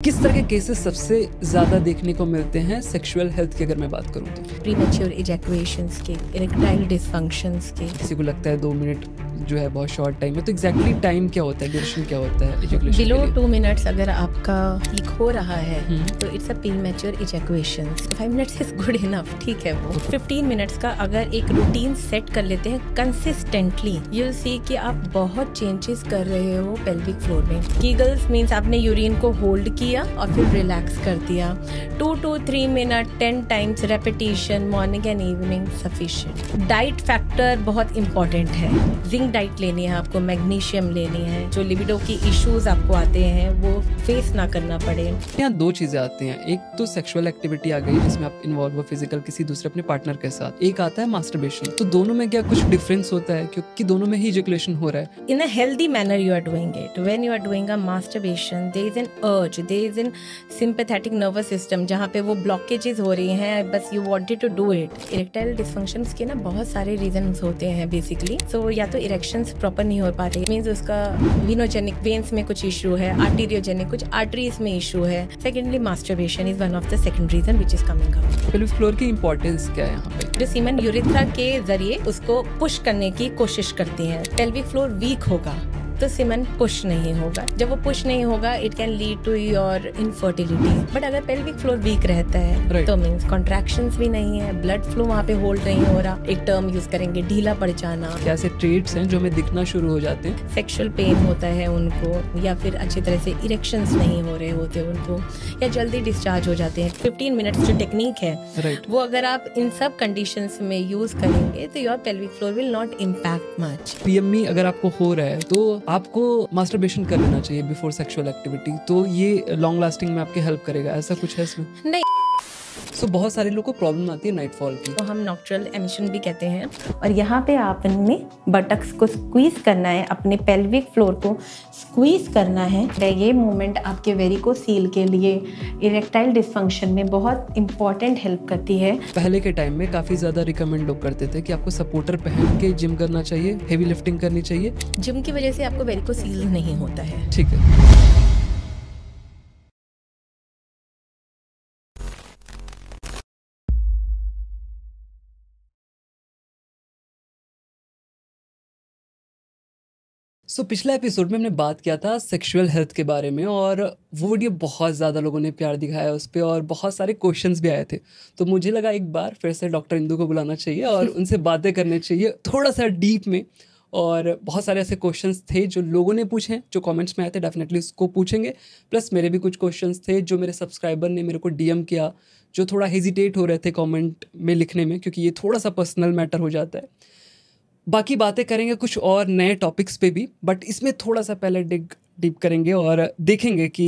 किस तरह के केसेस सबसे ज़्यादा देखने को मिलते हैं सेक्सुअल हेल्थ की अगर मैं बात करूँ तो? प्रीमेच्योर इजैकुएशंस के, इरेक्टाइल डिसफंक्शंस के। किसी को लगता है 2 मिनट जो है बहुत शॉर्ट टाइम है, तो एग्जैक्टली टाइम क्या होता है, ड्यूरेशन क्या होता है इजैकुलेशन बिलो के लिए? 2 मिनट्स अगर आपका लीक हो रहा है तो it's a premature ejaculations. 5 minutes is good enough, ठीक है वो। 15 मिनट्स का अगर एक रूटीन सेट कर लेते हैं कंसिस्टेंटली, यू विल सी कि आप बहुत चेंजेस कर रहे हो पेल्विक फ्लोर में। कीगल्स मींस आपने यूरिन को होल्ड किया और फिर रिलैक्स कर दिया। 2 to 3 minute 10 times repetition morning and evening sufficient. Diet factor बहुत इंपॉर्टेंट है। जिंक डाइट लेनी है आपको, मैग्नीशियम लेनी है, जो लिबिडो की इश्यूज आपको आते हैं वो फेस ना करना पड़े। यहाँ 2 चीज़ें आती हैं, एक तो सेक्सुअल एक्टिविटी आ गई जिसमें आप इन्वॉल्व हो फिजिकल किसी दूसरे अपने पार्टनर के साथ, एक आता है मास्टरबेशन। तो दोनों में क्या कुछ डिफरेंस होता है क्योंकि दोनों में ही इजैकुलेशन हो रहा है? In a healthy manner you are doing it. When you are doing a masturbation, there is an urge, there is an sympathetic nervous system जहाँ पे वो blockages हो रही हैं, बस you wanted to do it. Erectile dysfunctions के ना बहुत सारे reasons होते हैं basically. So या तो erections proper नहीं हो पाते, means उसका venogenic veins में कुछ issue है, arteriogenic कुछ arteries में issue है. Secondly, masturbation is one of the second reason which is coming up. Pelvic floor की इंपॉर्टेंस क्या है यहाँ पे? जो सीमन यूरिथ्रा के जरिए उसको पुश करने की कोशिश करती है। पेल्विक फ्लोर वीक होगा तो सीमन पुश नहीं होगा। जब वो पुश नहीं होगा it can lead to your infertility. But अगर पेल्विक फ्लोर वीक रहता है तो मीन्स कॉन्ट्रैक्शंस भी नहीं है, ब्लड फ्लो वहाँ पे होल्ड नहीं हो रहा। एक टर्म यूज करेंगे ढीला पड़ जाना। क्या ऐसे ट्रेट्स हैं जो हमें दिखना शुरू हो जाते हैं? सेक्सुअल पेन होता है उनको, या फिर अच्छी तरह से इरेक्शंस नहीं हो रहे होते उनको, या जल्दी डिस्चार्ज हो जाते हैं। 15 मिनट्स जो टेक्निक है वो अगर आप इन सब कंडीशंस में यूज करेंगे तो your pelvic floor will not impact much. PME अगर आपको हो रहा है तो आपको मास्टरबेशन कर लेना चाहिए बिफोर सेक्सुअल एक्टिविटी, तो ये लॉन्ग लास्टिंग में आपकी हेल्प करेगा, ऐसा कुछ है इसमें? नहीं। सो बहुत सारे लोगों को प्रॉब्लम आती है नाइटफॉल की, तो हम नॉक्ट्रल एमिशन भी कहते हैं। और यहाँ पे आपने बटक्स को स्क्वीज करना है, अपने पेल्विक फ्लोर को स्क्वीज करना है। ये मूवमेंट आपके वेरिकोसील के लिए इरेक्टाइल डिसफंक्शन में बहुत इंपॉर्टेंट हेल्प करती है। पहले के टाइम में काफी ज्यादा रिकमेंड लोग करते थे कि आपको सपोर्टर पहन के जिम करना चाहिए, हेवी लिफ्टिंग करनी चाहिए। जिम की वजह से आपको वेरिकोसील नहीं होता है। ठीक है। पिछला एपिसोड में हमने बात किया था सेक्सुअल हेल्थ के बारे में और वो वीडियो बहुत ज़्यादा लोगों ने प्यार दिखाया उस पर और बहुत सारे क्वेश्चंस भी आए थे। तो मुझे लगा एक बार फिर से डॉक्टर इंदु को बुलाना चाहिए और उनसे बातें करनी चाहिए थोड़ा सा डीप में। और बहुत सारे ऐसे क्वेश्चंस थे जो लोगों ने पूछे, जो कमेंट्स में आए थे, डेफिनेटली उसको पूछेंगे। प्लस मेरे भी कुछ क्वेश्चंस थे जो मेरे सब्सक्राइबर ने मेरे को डीएम किया, जो थोड़ा हेजिटेट हो रहे थे कॉमेंट में लिखने में, क्योंकि ये थोड़ा सा पर्सनल मैटर हो जाता है। बाकी बातें करेंगे कुछ और नए टॉपिक्स पे भी, बट इसमें थोड़ा सा पहले डीप करेंगे और देखेंगे कि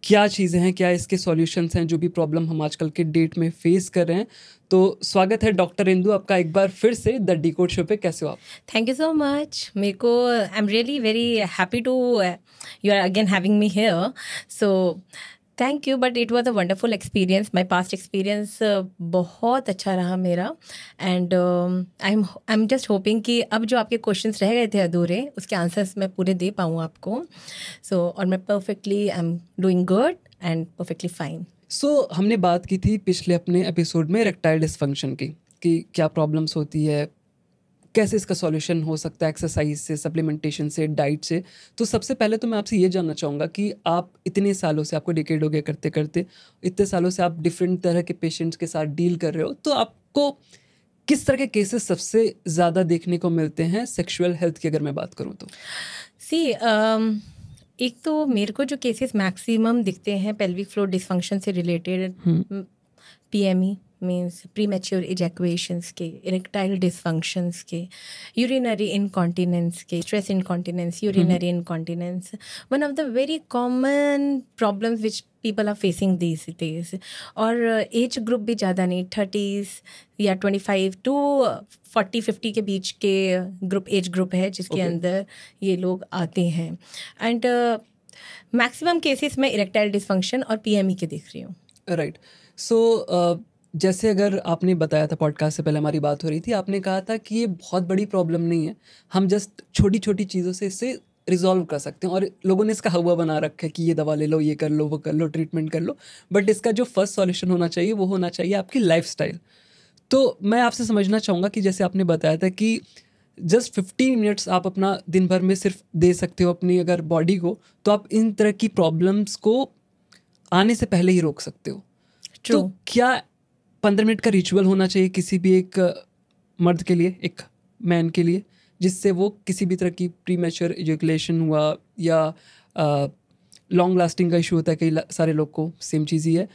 क्या चीज़ें हैं, क्या इसके सॉल्यूशंस हैं, जो भी प्रॉब्लम हम आजकल के डेट में फेस कर रहे हैं। तो स्वागत है डॉक्टर इंदु आपका एक बार फिर से द डिकोड शो पे। कैसे हो आप? Thank you so much. मेरे को I am really very happy to you are again having me here, so thank you. But it was a wonderful experience. My past experience बहुत अच्छा रहा मेरा। And I am just hoping कि अब जो आपके क्वेश्चंस रह गए थे अधूरे, उसके आंसर्स मैं पूरे दे पाऊँ आपको। और मैं perfectly I am doing good and perfectly fine. हमने बात की थी पिछले अपने एपिसोड में इरेक्टाइल डिसफंक्शन की, कि क्या प्रॉब्लम्स होती है, कैसे इसका सॉल्यूशन हो सकता है, एक्सरसाइज से, सप्लीमेंटेशन से, डाइट से। तो सबसे पहले तो मैं आपसे ये जानना चाहूँगा कि आप इतने सालों से, आपको डिकेड हो गया करते करते, इतने सालों से आप डिफरेंट तरह के पेशेंट्स के साथ डील कर रहे हो, तो आपको किस तरह के केसेस सबसे ज़्यादा देखने को मिलते हैं सेक्सुअल हेल्थ की अगर मैं बात करूँ तो? एक तो मेरे को जो केसेस मैक्सिमम दिखते हैं पेल्विक फ्लोर डिसफंक्शन से related, PME means premature ejaculations के, इरेक्टाइल डिसफंक्शंस के, यूरिनरी इनकॉन्टिनेंस के, stress incontinence, urinary incontinence, one of the very common problems which people are facing these days. और एज ग्रुप भी ज़्यादा नहीं, 30s या 25 to 40-50 के बीच के एज ग्रुप है जिसके अंदर ये लोग आते हैं। एंड मैक्सिमम केसेस में इरेक्टाइल डिसफंक्शन और पीएमई के देख रही हूँ। राइट। सो जैसे अगर आपने बताया था, पॉडकास्ट से पहले हमारी बात हो रही थी, आपने कहा था कि ये बहुत बड़ी प्रॉब्लम नहीं है, हम जस्ट छोटी छोटी चीज़ों से इससे रिजॉल्व कर सकते हैं। और लोगों ने इसका हवा बना रखा है कि ये दवा ले लो, ये कर लो, वो कर लो, ट्रीटमेंट कर लो, बट इसका जो फर्स्ट सॉल्यूशन होना चाहिए वो होना चाहिए आपकी लाइफस्टाइल। तो मैं आपसे समझना चाहूँगा कि जैसे आपने बताया था कि जस्ट 15 मिनट्स आप अपना दिन भर में सिर्फ दे सकते हो अपनी अगर बॉडी को, तो आप इन तरह की प्रॉब्लम्स को आने से पहले ही रोक सकते हो। तो क्या 15 मिनट का रिचुअल होना चाहिए किसी भी एक मर्द के लिए, एक मैन के लिए, जिससे वो किसी भी तरह की प्रीमैच्योर इजैकुलेशन हुआ या लॉन्ग लास्टिंग का इशू होता है कई सारे लोग को, सेम चीज़ ही है,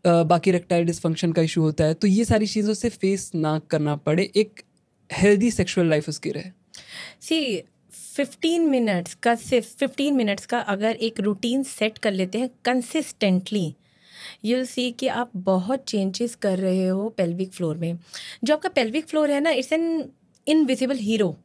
बाकी इरेक्टाइल डिसफंक्शन का इशू होता है, तो ये सारी चीज़ों से फेस ना करना पड़े, एक हेल्दी सेक्सुअल लाइफ उसकी रहे। सी 15 मिनट्स का अगर एक रूटीन सेट कर लेते हैं कंसिस्टेंटली, यूल सी कि आप बहुत चेंजेस कर रहे हो पेल्विक फ्लोर में। जो आपका पेल्विक फ्लोर है ना, इट्स एन इनविजिबल हीरो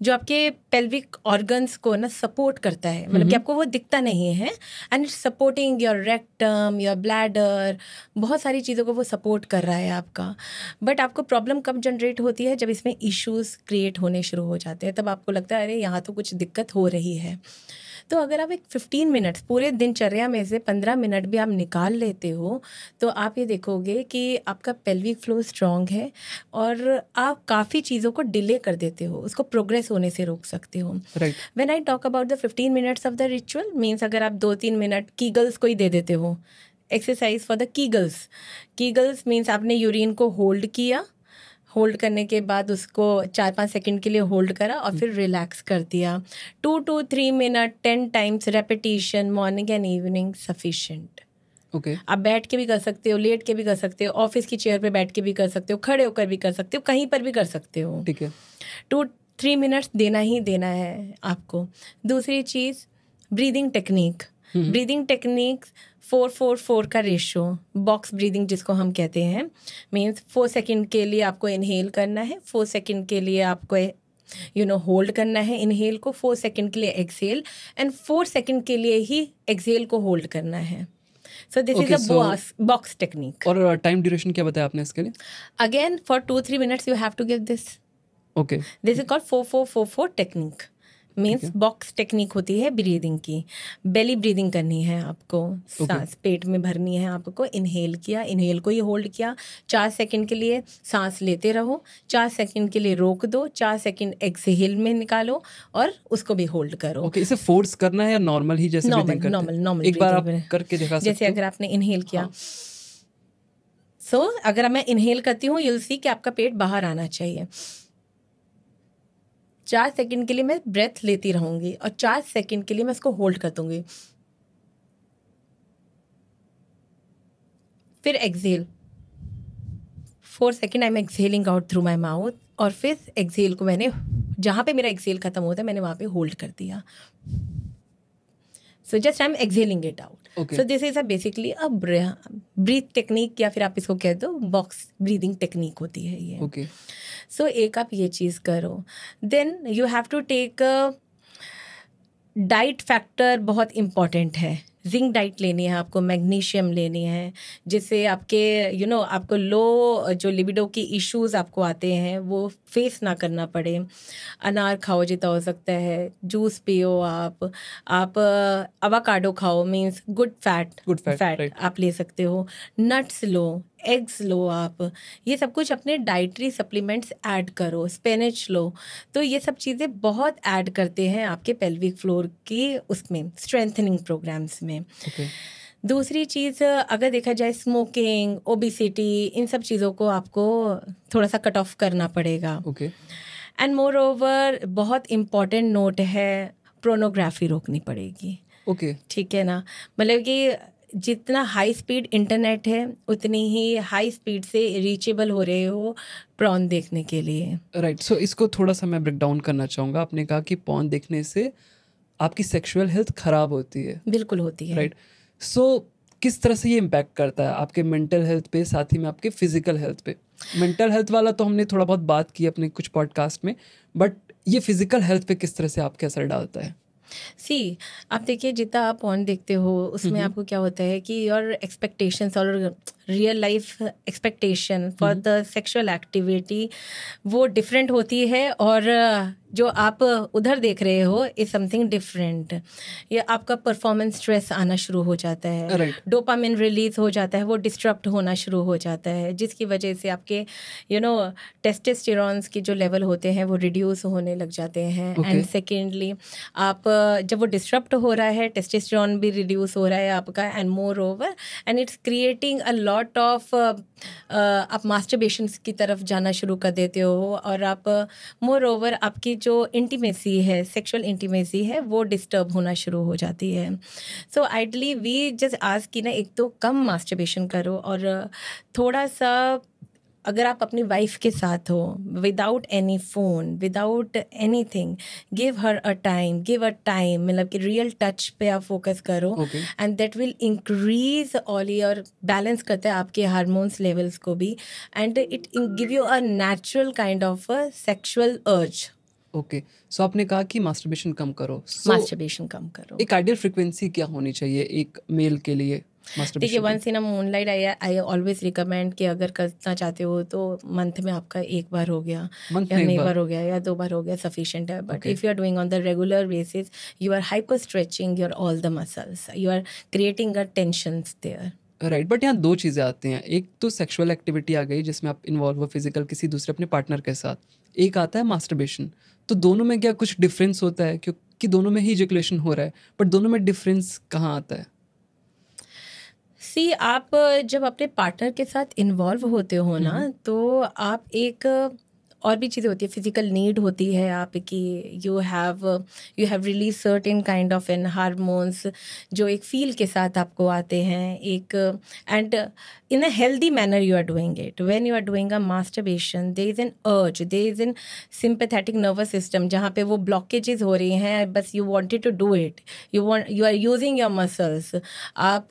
जो आपके पेल्विक ऑर्गन्स को ना सपोर्ट करता है, मतलब कि आपको वो दिखता नहीं है, and it's supporting your rectum, your bladder, बहुत सारी चीज़ों को वो सपोर्ट कर रहा है आपका। बट आपको प्रॉब्लम कब जनरेट होती है? जब इसमें इश्यूज क्रिएट होने शुरू हो जाते हैं, तब आपको लगता है अरे यहाँ तो कुछ दिक्कत हो रही है। तो अगर आप एक 15 मिनट्स पूरे दिनचर्या में से 15 मिनट भी आप निकाल लेते हो, तो आप ये देखोगे कि आपका पेल्विक फ्लो स्ट्रॉन्ग है और आप काफ़ी चीज़ों को डिले कर देते हो, उसको प्रोग्रेस होने से रोक सकते हो। When I talk about the 15 minutes of the ritual means, अगर आप 2-3 मिनट कीगल्स को ही दे देते हो, exercise for the Kegels means आपने यूरिन को होल्ड किया, होल्ड करने के बाद उसको 4-5 सेकंड के लिए होल्ड करा और फिर रिलैक्स कर दिया। 2 to 3 minute 10 times repetition, morning and evening sufficient. Okay, आप बैठ के भी कर सकते हो, लेट के भी कर सकते हो, ऑफिस की चेयर पे बैठ के भी कर सकते हो, खड़े होकर भी कर सकते हो, कहीं पर भी कर सकते हो। ठीक है। 2-3 मिनट्स देना ही देना है आपको। दूसरी चीज़ ब्रीदिंग टेक्निक। ब्रीदिंग टेक्निक 4-4-4 का रेशो, बॉक्स ब्रीदिंग जिसको हम कहते हैं, मीन्स 4 सेकंड के लिए आपको इनहेल करना है, 4 सेकंड के लिए आपको होल्ड करना है इनहेल को, 4 सेकंड के लिए एक्सहेल, एंड 4 सेकंड के लिए ही एक्सहेल को होल्ड करना है। So this is a box technique. और टाइम ड्यूरेशन क्या बताया आपने इसके लिए? Again for 2-3 minutes you have to give this. Okay, this is called 4-4-4-4 technique. Means box technique होती है ब्रीदिंग की। बेली ब्रीदिंग करनी है आपको, सांस पेट में भरनी है आपको। इनहेल किया, इनहेल को ही होल्ड किया 4 सेकंड के लिए, सांस लेते रहो, 4 सेकंड के लिए रोक दो, 4 सेकंड एक्सहेल में निकालो और उसको भी होल्ड करो। ओके, इसे फोर्स करना है या नॉर्मल ही जैसे ब्रीदिंग करते हैं? नॉर्मल एक बार आप करके दिखा सकते हो? जैसे अगर आपने इनहेल किया, सो अगर मैं इनहेल करती हूँ, यूल सी कि आपका पेट बाहर आना चाहिए। 4 सेकंड के लिए मैं ब्रेथ लेती रहूंगी और 4 सेकंड के लिए मैं उसको होल्ड कर दूंगी, फिर exhale 4 second I am exhaling out through my mouth, और फिर एक्सहेल को मैंने जहाँ पे मेरा एक्सहेल खत्म होता है मैंने वहाँ पे होल्ड कर दिया। So just I am exhaling it out. So this is basically a breath technique, या फिर आप इसको कह दो बॉक्स ब्रीदिंग टेक्निक होती है ये। ओके, सो एक आप ये चीज़ करो। Then you have to take diet factor, बहुत इम्पॉर्टेंट है। जिंक डाइट लेनी है आपको, मैग्नीशियम लेनी है, जिससे आपके आपको लो जो लिबिडो की इश्यूज आपको आते हैं वो फेस ना करना पड़े। अनार खाओ जितना हो सकता है, जूस पियो, आप अवाकाडो खाओ, मीन्स गुड फैट आप ले सकते हो, नट्स लो, एग्स लो, आप ये सब कुछ अपने डाइटरी सप्लीमेंट्स ऐड करो, स्पिनच लो। तो ये सब चीज़ें बहुत ऐड करते हैं आपके पेल्विक फ्लोर की उसमें स्ट्रेंथनिंग प्रोग्राम्स में। दूसरी चीज़ अगर देखा जाए, स्मोकिंग, ओबिसिटी, इन सब चीज़ों को आपको थोड़ा सा कट ऑफ करना पड़ेगा। एंड मोर ओवर बहुत इम्पॉर्टेंट नोट है, प्रोनोग्राफी रोकनी पड़ेगी। ठीक है ना, मतलब कि जितना हाई स्पीड इंटरनेट है उतनी ही हाई स्पीड से रीचेबल हो रहे हो पॉर्न देखने के लिए। राइट, सो इसको थोड़ा सा मैं ब्रेक डाउन करना चाहूँगा। आपने कहा कि पॉर्न देखने से आपकी सेक्सुअल हेल्थ खराब होती है। बिल्कुल होती है। राइट, सो किस तरह से ये इम्पैक्ट करता है आपके मेंटल हेल्थ पे, साथ ही में आपके फिजिकल हेल्थ पे? मेंटल हेल्थ वाला तो हमने थोड़ा बहुत बात की अपने कुछ पॉडकास्ट में, बट ये फिजिकल हेल्थ पे किस तरह से आपके असर डालता है? सी, आप देखिए जितना आप पॉर्न देखते हो उसमें आपको क्या होता है कि योर एक्सपेक्टेशंस और real life expectation for the sexual activity वो डिफरेंट होती है, और जो आप उधर देख रहे हो इज समथिंग डिफरेंट। या आपका परफॉर्मेंस स्ट्रेस आना शुरू हो जाता है, राइट डोपामिन रिलीज हो जाता है, वो डिस्टरप्ट होना शुरू हो जाता है, जिसकी वजह से आपके टेस्टोस्टेरॉन्स के जो लेवल होते हैं वो रिड्यूस होने लग जाते हैं। Okay. एंड सेकेंडली आप जब वो डिस्टरप्ट हो रहा है, टेस्टोस्टेरॉन भी रिड्यूस हो रहा है आपका, and more over and it's creating a lot of आप मास्टरबेशन की तरफ जाना शुरू कर देते हो, और आप मोर ओवर आपकी जो इंटीमेसी है, सेक्सुअल इंटीमेसी है, वो डिस्टर्ब होना शुरू हो जाती है। सो आइडली वी जस्ट आज की ना, एक तो कम मास्टरबेशन करो, और थोड़ा सा अगर आप अपनी वाइफ के साथ हो, without any phone, without anything, give her a time, मतलब कि रियल टच पे आप फोकस करो, Okay. And that will increase all your, balance करता है आपके हार्मोन्स लेवल्स को भी, and it give you a natural kind of sexual अर्ज। ओके, सो आपने कहा कि मास्टरबेशन कम करो। मास्टरबेशन कम करो। एक आइडियल फ्रीक्वेंसी क्या होनी चाहिए एक मेल के लिए देखिए, masturbation? Once in a moonlight I always recommend कि अगर करना चाहते हो तो मंथ में आपका एक बार हो गया, मंथ या में एक नहीं बार? बार हो गया, या 2 बार हो गया, सफिशिएंट है। But Okay. If you are doing on the regular basis, you are hyper stretching your all the muscles, you are creating a tensions there. Right, but यहाँ दो चीज़ें आती हैं। एक तो सेक्सुअल एक्टिविटी आ गई जिसमें आप इन्वॉल्व हो फिजिकल किसी दूसरे अपने पार्टनर के साथ, एक आता है मास्टरबेशन। तो दोनों में क्या कुछ डिफरेंस होता है? क्योंकि दोनों में ही इजैकुलेशन हो रहा है, बट दोनों में डिफरेंस कहाँ आता है? सी, आप जब अपने पार्टनर के साथ इन्वॉल्व होते हो ना, तो आप एक और भी चीज़ें होती है, फिजिकल नीड होती है आपकी, you have release certain kind of an hormones जो एक फील के साथ आपको आते हैं, एक and in a healthy manner you are doing it. When you are doing a masturbation, there is an urge, there is an sympathetic nervous system जहाँ पे वो ब्लॉकेजेस हो रही हैं, बस you wanted to do it, you are using your muscles. आप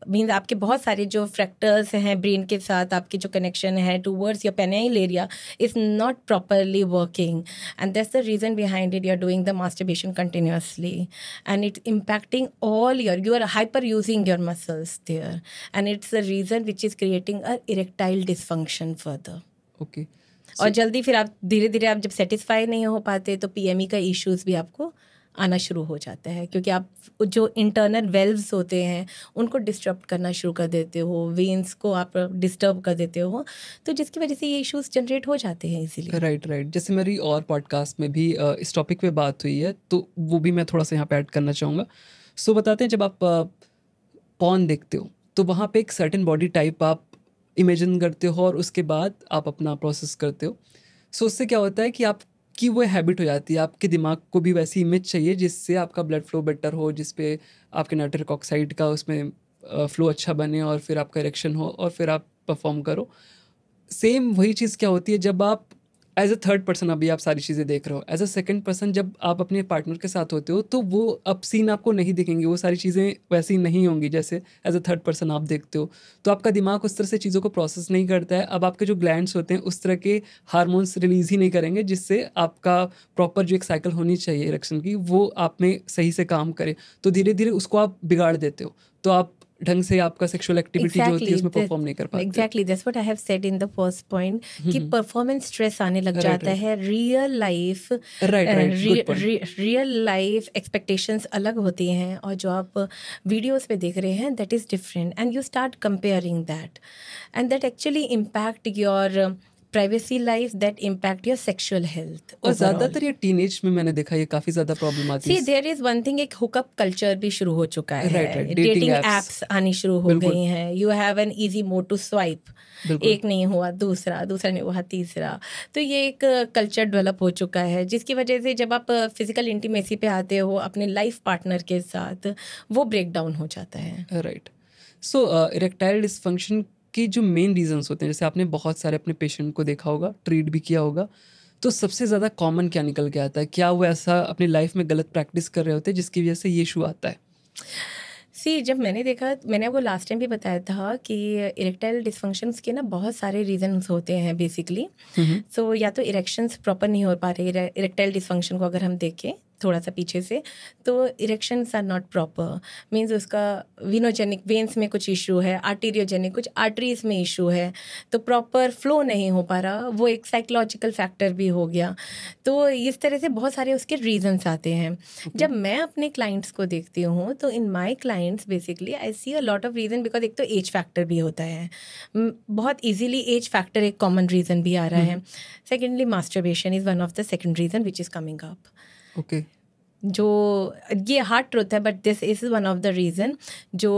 means आपके बहुत सारे जो फ्रैक्टर्स हैं ब्रेन के साथ, आपके जो कनेक्शन है towards your penile area is not properly working, and that's the reason behind it. You're doing the masturbation continuously, and it's impacting all you are hyper using your muscles there, and it's the reason which is creating a erectile dysfunction further. Okay, और जल्दी फिर आप धीरे धीरे आप जब satisfy नहीं हो पाते तो पीएमई का इश्यूज भी आपको आना शुरू हो जाता है, क्योंकि आप जो इंटरनल वेल्व्स होते हैं उनको डिस्टर्ब करना शुरू कर देते हो, वेन्स को आप डिस्टर्ब कर देते हो, तो जिसकी वजह से ये इश्यूज जनरेट हो जाते हैं इजीली। राइट। जैसे मेरी और पॉडकास्ट में भी इस टॉपिक पे बात हुई है, तो वो भी मैं थोड़ा सा यहाँ पे ऐड करना चाहूँगा। सो बताते हैं, जब आप पॉर्न देखते हो तो वहाँ पे एक सर्टेन बॉडी टाइप आप इमेजिन करते हो और उसके बाद आप अपना प्रोसेस करते हो। सो उससे क्या होता है कि आपकी वो हैबिट हो जाती है, आपके दिमाग को भी वैसी इमेज चाहिए जिससे आपका ब्लड फ्लो बेटर हो, जिस पे आपके नाइट्रिक ऑक्साइड का उसमें फ्लो अच्छा बने और फिर आपका इरेक्शन हो और फिर आप परफॉर्म करो। सेम वही चीज़ क्या होती है जब आप एज अ थर्ड पर्सन, अभी आप सारी चीज़ें देख रहे हो, एज अ सेकंड पर्सन जब आप अपने पार्टनर के साथ होते हो तो वो अब सीन आपको नहीं दिखेंगे, वो सारी चीज़ें वैसी नहीं होंगी जैसे एज अ थर्ड पर्सन आप देखते हो। तो आपका दिमाग उस तरह से चीज़ों को प्रोसेस नहीं करता है। अब आपके जो ग्लैंड्स होते हैं उस तरह के हार्मोन्स रिलीज़ ही नहीं करेंगे जिससे आपका प्रॉपर जो एक साइकिल होनी चाहिए इरेक्शन की वो आप में सही से काम करे। तो धीरे धीरे उसको आप बिगाड़ देते हो, तो आप ढंग से आपका सेक्सुअल एक्टिविटी जो होती है उसमें परफॉर्म नहीं कर पाते। Exactly that's what I have said in the first point कि परफॉर्मेंस स्ट्रेस आने लग जाता है। Real life real life expectations अलग होती हैं और जो आप वीडियोस पे देख रहे हैं that is different, and you start comparing that, and that actually impact your privacy life, that impact your sexual health. और ज़्यादातर ये टीनेज में मैंने देखा ये काफ़ी ज़्यादा प्रॉब्लम आती है। सी, देयर इज वन थिंग, एक हुकअप कल्चर भी शुरू हो चुका है, Right. डेटिंग एप्स आनी शुरू हो गई हैं, you have an easy mode to swipe, एक नहीं हुआ दूसरा, दूसरा नहीं हुआ तीसरा, तो ये एक कल्चर डेवलप हो चुका है जिसकी वजह से जब आप फिजिकल इंटीमेसी पे आते हो अपने लाइफ पार्टनर के साथ वो ब्रेक डाउन हो जाता है। राइट। सो इरेक्टाइल डिसफंक्शन के जो मेन रीजंस होते हैं, जैसे आपने बहुत सारे अपने पेशेंट को देखा होगा, ट्रीट भी किया होगा, तो सबसे ज़्यादा कॉमन क्या निकल के आता है? क्या वो ऐसा अपनी लाइफ में गलत प्रैक्टिस कर रहे होते हैं जिसकी वजह से ये इशू आता है? सी, जब मैंने देखा, मैंने आपको लास्ट टाइम भी बताया था कि इरेक्टाइल डिसफंक्शंस के ना बहुत सारे रीजंस होते हैं बेसिकली। सो या तो इरेक्शंस प्रॉपर नहीं हो पा रहे, इरेक्टाइल डिसफंक्शन को अगर हम देखें थोड़ा सा पीछे से, तो erections are not proper, means उसका विनोजेनिक वेन्स में कुछ इशू है, आर्टीरियोजेनिक कुछ आर्टरीज में इशू है, तो प्रॉपर फ्लो नहीं हो पा रहा, वो एक साइकोलॉजिकल फैक्टर भी हो गया। तो इस तरह से बहुत सारे उसके रीजंस आते हैं। जब मैं अपने क्लाइंट्स को देखती हूँ तो in my clients basically I see a lot of reason, because एक तो एज फैक्टर भी होता है, बहुत इजीली एज फैक्टर एक कॉमन रीजन भी आ रहा है। Secondly masturbation is one of the second reason which is coming up. Okay, जो ये हार्ड ट्रुथ है, but this is one of the reason जो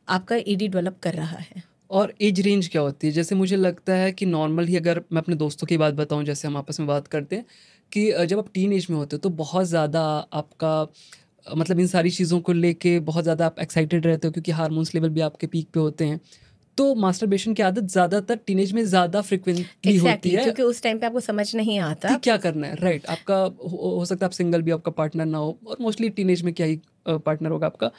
आपका ईडी डेवलप कर रहा है। और एज रेंज क्या होती है? जैसे मुझे लगता है कि नॉर्मल ही, अगर मैं अपने दोस्तों की बात बताऊं, जैसे हम आपस में बात करते हैं कि जब आप टीन एज में होते हो तो बहुत ज़्यादा आपका मतलब इन सारी चीज़ों को लेके बहुत ज़्यादा आप एक्साइटेड रहते हो क्योंकि हार्मोन्स लेवल भी आपके पीक पे होते हैं। तो मास्टरबेशन की आदत ज़्यादातर टीनेज में ज़्यादा फ्रिक्वेंटली होती है क्योंकि उस टाइम पे आपको समझ नहीं आता कि क्या करना है। राइट, आपका हो सकता है आप सिंगल भी, आपका पार्टनर ना हो, और मोस्टली टीनेज में क्या ही पार्टनर होगा आपका।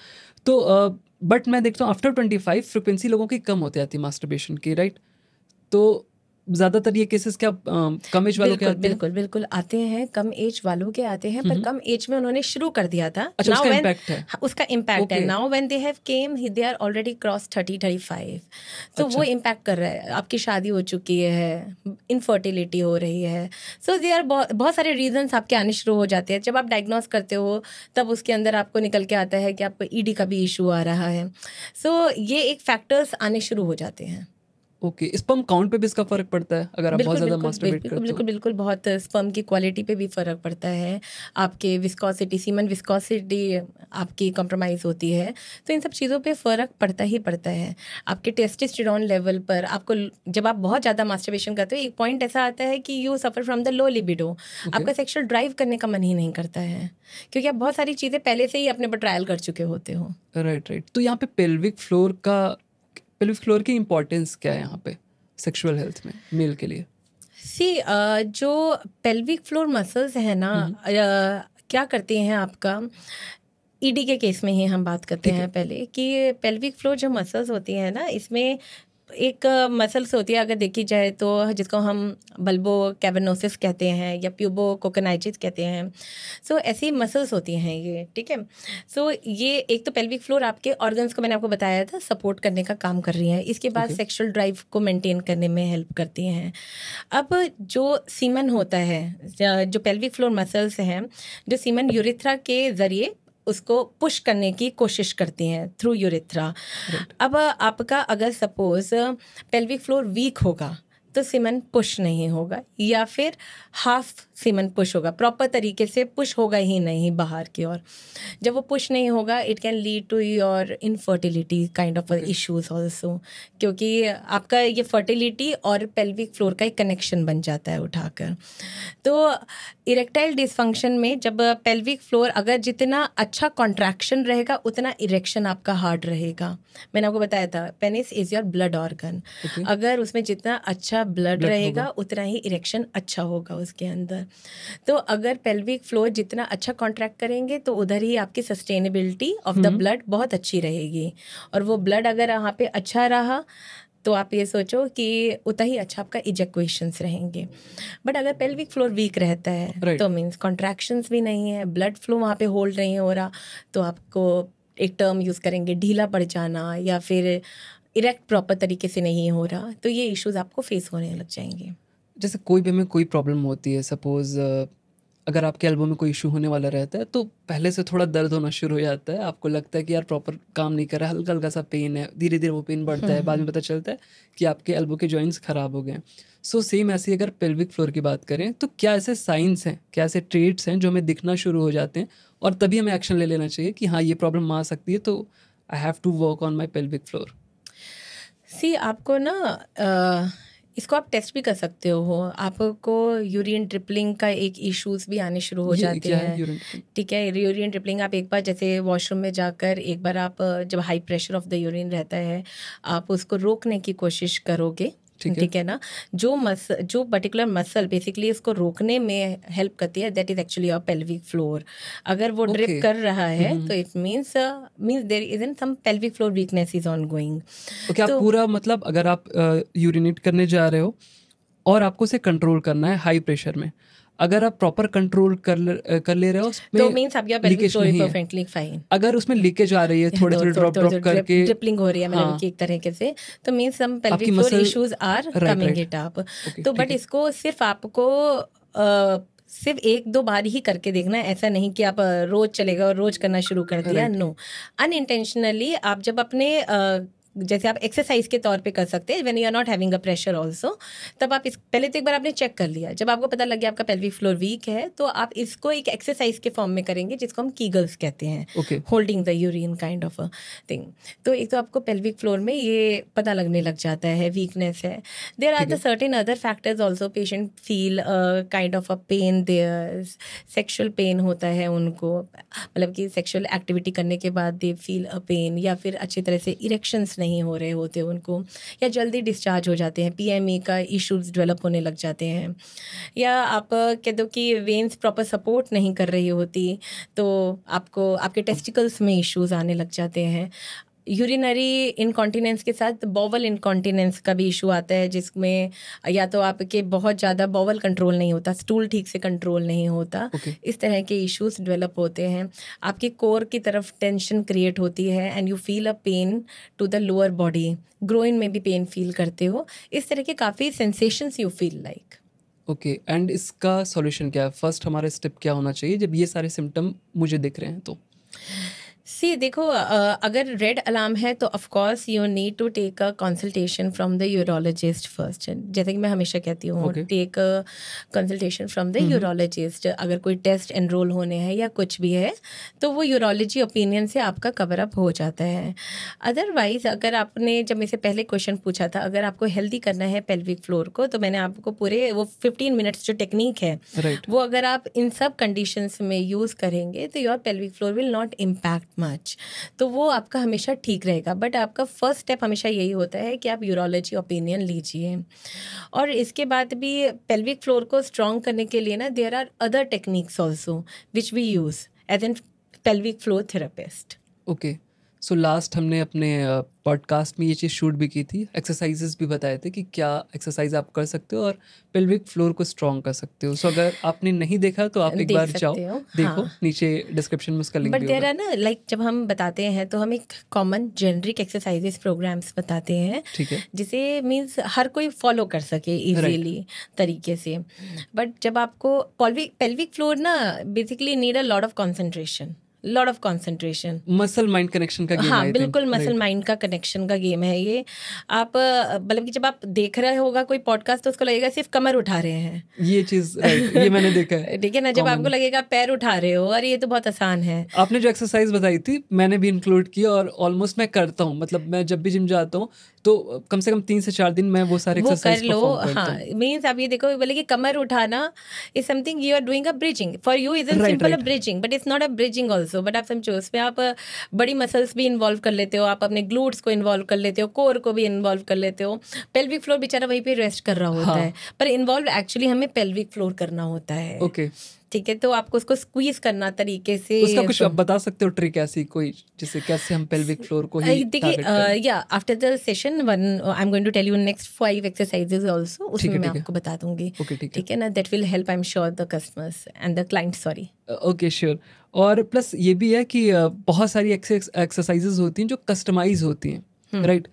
तो बट मैं देखता हूँ आफ्टर 25 फ्रिक्वेंसी लोगों की कम होती जाती है मास्टरबेशन की। राइट, तो ज़्यादातर ये केसेस क्या कम एज वालों के आते हैं? बिल्कुल बिल्कुल आते हैं, कम एज वालों के आते हैं, पर कम एज में उन्होंने शुरू कर दिया था। अच्छा, उसका इम्पैक्ट है। उसका इम्पैक्ट है। Now when they have came they are already cross 30-35, तो वो इम्पैक्ट कर रहा है। आपकी शादी हो चुकी है, इनफर्टिलिटी हो रही है, सो दे आर बहुत सारे रीजंस आपके आने शुरू हो जाते हैं। जब आप डायग्नोस करते हो तब उसके अंदर आपको निकल के आता है कि आपको ईडी का भी इशू आ रहा है। सो ये एक फैक्टर्स आने शुरू हो जाते हैं। ओके, स्पर्म काउंट पे भी इसका फर्क पड़ता है अगर आप बहुत ज़्यादा मास्टरबेट करते हो? बिल्कुल बहुत स्पर्म की क्वालिटी पे भी फर्क पड़ता है, आपके विस्कोसिटी, सीमन विस्कोसिटी आपकी कॉम्प्रोमाइज़ होती है, तो इन सब चीज़ों पे फ़र्क पड़ता ही पड़ता है। आपके टेस्टोस्टेरोन लेवल पर आपको, जब आप बहुत ज़्यादा मास्टरबेशन करते हो, एक पॉइंट ऐसा आता है कि you suffer from the low libido, आपका सेक्सुअल ड्राइव करने का मन ही नहीं करता है, क्योंकि आप बहुत सारी चीज़ें पहले से ही अपने पर ट्रायल कर चुके होते हो। राइट। तो यहाँ पे पेल्विक फ्लोर की इम्पोर्टेंस क्या है यहाँ पे सेक्सुअल हेल्थ में मेल के लिए? जो पेल्विक फ्लोर मसल्स है ना, क्या करते हैं आपका, ईडी के केस में ही हम बात करते हैं पहले, कि पेल्विक फ्लोर जो मसल्स होती हैं ना, इसमें एक मसल्स होती है, अगर देखी जाए तो, जिसको हम बल्बो कैवर्नोसिस कहते हैं या प्यूबो कोकोनाइटिस कहते हैं। सो ऐसी मसल्स होती हैं ये, ठीक है। सो ये एक तो पेल्विक फ्लोर आपके ऑर्गन्स को, मैंने आपको बताया था, सपोर्ट करने का काम कर रही है। इसके बाद सेक्सुअल ड्राइव को मेंटेन करने में हेल्प करती हैं। अब जो सीमन होता है, जो पेल्विक फ्लोर मसल्स हैं, जो सीमन यूरिथ्रा के ज़रिए उसको पुश करने की कोशिश करती हैं थ्रू यूरिथ्रा। अब आपका अगर सपोज पेल्विक फ्लोर वीक होगा तो सीमन पुश नहीं होगा, या फिर हाफ सीमन पुश होगा, प्रॉपर तरीके से पुश होगा ही नहीं बाहर की ओर। जब वो पुश नहीं होगा, it can lead to your infertility kind of issues also, क्योंकि आपका ये फर्टिलिटी और पेल्विक फ्लोर का एक कनेक्शन बन जाता है उठाकर। तो इरेक्टाइल डिसफंक्शन में जब पेल्विक फ्लोर अगर जितना अच्छा कॉन्ट्रैक्शन रहेगा उतना इरेक्शन आपका हार्ड रहेगा। मैंने आपको बताया था penis is your blood organ, अगर उसमें जितना अच्छा ब्लड रहेगा उतना ही इरेक्शन अच्छा होगा उसके अंदर। तो अगर पेल्विक फ्लोर जितना अच्छा कॉन्ट्रैक्ट करेंगे तो उधर ही आपकी सस्टेनेबिलिटी ऑफ द ब्लड बहुत अच्छी रहेगी, और वो ब्लड अगर यहाँ पे अच्छा रहा तो आप ये सोचो कि उतना ही अच्छा आपका इजैक्यूएशंस रहेंगे। बट अगर पेल्विक फ्लोर वीक रहता है तो मीन्स कॉन्ट्रैक्शंस भी नहीं है, ब्लड फ्लो वहाँ पे होल्ड नहीं हो रहा, तो आपको एक टर्म यूज़ करेंगे ढीला पड़ जाना, या फिर इरेक्ट प्रॉपर तरीके से नहीं हो रहा, तो ये इश्यूज आपको फेस होने लग जाएंगे। जैसे कोई भी हमें कोई प्रॉब्लम होती है, सपोज अगर आपके एल्बो में कोई इशू होने वाला रहता है तो पहले से थोड़ा दर्द होना शुरू हो जाता है, आपको लगता है कि यार प्रॉपर काम नहीं कर रहा, हल्का हल्का सा पेन है, धीरे धीरे वो पेन बढ़ता है, बाद में पता चलता है कि आपके एल्बो के जॉइंट्स खराब हो गए। सो सेम ऐसे अगर पेल्विक फ्लोर की बात करें तो क्या ऐसे साइंस हैं, क्या ऐसे ट्रेट्स हैं जो हमें दिखना शुरू हो जाते हैं और तभी हमें एक्शन ले लेना चाहिए कि हाँ ये प्रॉब्लम आ सकती है, तो I have to work on my pelvic floor? आपको ना इसको आप टेस्ट भी कर सकते हो। आपको यूरिन ट्रिपलिंग का एक इश्यूज भी आने शुरू हो जाते हैं, ठीक है। यूरिन ट्रिपलिंग आप एक बार जैसे वॉशरूम में जाकर एक बार आप जब high pressure of the urine रहता है आप उसको रोकने की कोशिश करोगे, ठीक है ना। जो पर्टिकुलर मसल बेसिकली इसको रोकने में हेल्प करती है, that is actually your pelvic floor. अगर वो ड्रिप कर रहा है तो it means there is in some pelvic floor weakness is ongoing. Okay, आप पूरा मतलब अगर आप यूरिनेट करने जा रहे हो और आपको उसे कंट्रोल करना है हाई प्रेशर में, अगर आप प्रॉपर कंट्रोल कर ले रहे हो उसमें तो मींस आपकी पेल्विक लीकेज फ्लोर नहीं है। Perfectly fine. अगर उसमें लीकेज आ रही है थोड़े थोड़े ड्रॉप करके, ड्रिपलिंग हो रही है मतलब हाँ, कि एक तरीके से, तो मींस सम आपकी pelvic floor muscle issues are right coming right it up. Okay तो ठीक बट है इसको सिर्फ आपको सिर्फ एक दो बार ही करके देखना है, ऐसा नहीं कि आप रोज चलेगा और रोज करना शुरू कर दिया। राइट नो, अनइंटेंशनली आप जब अपने जैसे आप एक्सरसाइज के तौर पे कर सकते हैं when you are not having a pressure also, तब आप इस पहले तो एक बार आपने चेक कर लिया, जब आपको पता लग गया आपका पेल्विक फ्लोर वीक है तो आप इसको एक एक्सरसाइज के फॉर्म में करेंगे जिसको हम कीगल्स कहते हैं, okay holding the urine kind of a thing. तो एक तो आपको पेल्विक फ्लोर में ये पता लगने लग जाता है वीकनेस है। देयर आर ठीक द है certain other factors also, patient feel kind of a pain there, sexual pain होता है उनको, मतलब कि सेक्शुअल एक्टिविटी करने के बाद दे फील अ पेन, या फिर अच्छी तरह से इरेक्शंस नहीं हो रहे होते उनको, या जल्दी डिस्चार्ज हो जाते हैं, पीएमई का इश्यूज डेवलप होने लग जाते हैं, या आप कह दो कि वेन्स प्रॉपर सपोर्ट नहीं कर रही होती तो आपको आपके टेस्टिकल्स में इश्यूज आने लग जाते हैं। यूरिनरी इनकॉन्टिनेंस के साथ बॉवल इनकॉन्टिनेंस का भी इशू आता है, जिसमें या तो आपके बहुत ज़्यादा बॉवल कंट्रोल नहीं होता, स्टूल ठीक से कंट्रोल नहीं होता, ओके इस तरह के इश्यूज डेवलप होते हैं। आपकी कोर की तरफ टेंशन क्रिएट होती है and you feel a pain to the lower body, groin में भी पेन फील करते हो, इस तरह के काफ़ी sensations you feel like. Okay and इसका सॉल्यूशन क्या है? फर्स्ट हमारा स्टेप क्या होना चाहिए जब ये सारे सिम्टम मुझे दिख रहे हैं तो? देखो अगर रेड अलार्म है तो of course you need to take a consultation from the urologist first. जैसे कि मैं हमेशा कहती हूँ, Okay. Take a consultation from the urologist. अगर कोई टेस्ट एनरोल होने हैं या कुछ भी है तो वो यूरोलॉजी ओपिनियन से आपका कवर अप हो जाता है। अदरवाइज अगर आपने जब मेरे से पहले क्वेश्चन पूछा था अगर आपको हेल्दी करना है पेल्विक फ्लोर को, तो मैंने आपको पूरे वो 15 मिनट्स जो टेक्निक है राइट वो अगर आप इन सब कंडीशंस में यूज़ करेंगे तो your pelvic floor will not impact much, तो वो आपका हमेशा ठीक रहेगा। बट आपका फर्स्ट स्टेप हमेशा यही होता है कि आप यूरोलॉजी ओपिनियन लीजिए। और इसके बाद भी पेल्विक फ्लोर को स्ट्रॉन्ग करने के लिए ना there are other techniques also which we use as an pelvic floor therapist. Okay so last हमने अपने पॉडकास्ट में ये चीज़ शूट भी की थी, एक्सरसाइजेस भी बताए थे कि क्या एक्सरसाइज आप कर सकते हो और पेल्विक फ्लोर को स्ट्रॉन्ग कर सकते हो। सो अगर आपने नहीं देखा तो आप एक देख बार सकते जाओ हो, देखो, हाँ। नीचे डिस्क्रिप्शन में उसका लिंक बट भी देर होगा। आर ना लाइक जब हम बताते हैं तो हम एक कॉमन जेनरिक एक्सरसाइजेस प्रोग्राम्स बताते हैं ठीक है जिसे मीन्स हर कोई फॉलो कर सके इजीली तरीके से। बट जब आपको पेल्विक फ्लोर ना basically need a lot of concentration, lot of concentration. Muscle mind connection का गेम, हाँ आई बिल्कुल, थिंक मसल माइंड का कनेक्शन का गेम है ये। आप मतलब कि जब आप देख रहे होगा कोई पॉडकास्ट तो उसको लगेगा सिर्फ कमर उठा रहे हैं, ये चीज़ राइट, ये मैंने देखा है। ठीक है ना। जब आपको लगेगा पैर उठा रहे हो और ये तो बहुत आसान है। आपने जो एक्सरसाइज बताई थी मैंने भी इंक्लूड की और ऑलमोस्ट मैं करता हूँ, मतलब मैं जब भी जिम जाता हूँ तो कम से कम 3 से 4 दिन मैं वो सारे वो कर एक्सरसाइज लो। परफॉर्म करता हाँ हूँ। मीन्स आप ये देखो बोले कि कमर उठाना is something you are doing a bridging, for you is Right, simple a right. Bridging but it's not a bridging also. But आप समझो उसमें आप बड़ी मसल्स भी इन्वॉल्व कर लेते हो, आप अपने ग्लूट्स को इन्वॉल्व कर लेते हो, कोर को भी इन्वॉल्व कर लेते हो। पेल्विक फ्लोर बेचारा वहीं पे रेस्ट कर रहा होता हाँ। है, पर इन्वॉल्व एक्चुअली हमें पेल्विक फ्लोर करना होता है। ओके ठीक है, तो आपको उसको स्क्वीज करना तरीके से। उसका कुछ आप बता सकते हो ट्रिक ऐसी कोई जिससे कैसे हम पेल्विक फ्लोर को ही देखिए टारगेट करें? या after the session one I am going to tell you next 5 exercises also, उसमें मैं ठीक है। आपको बता दूंगी। ओके ठीक है ठीक है ना, that will help I am sure the customers and the client, sorry. Okay sure. और प्लस ये भी है कि बहुत सारी एक्सरसाइजेज होती हैं जो कस्टमाइज होती हैं, राइट।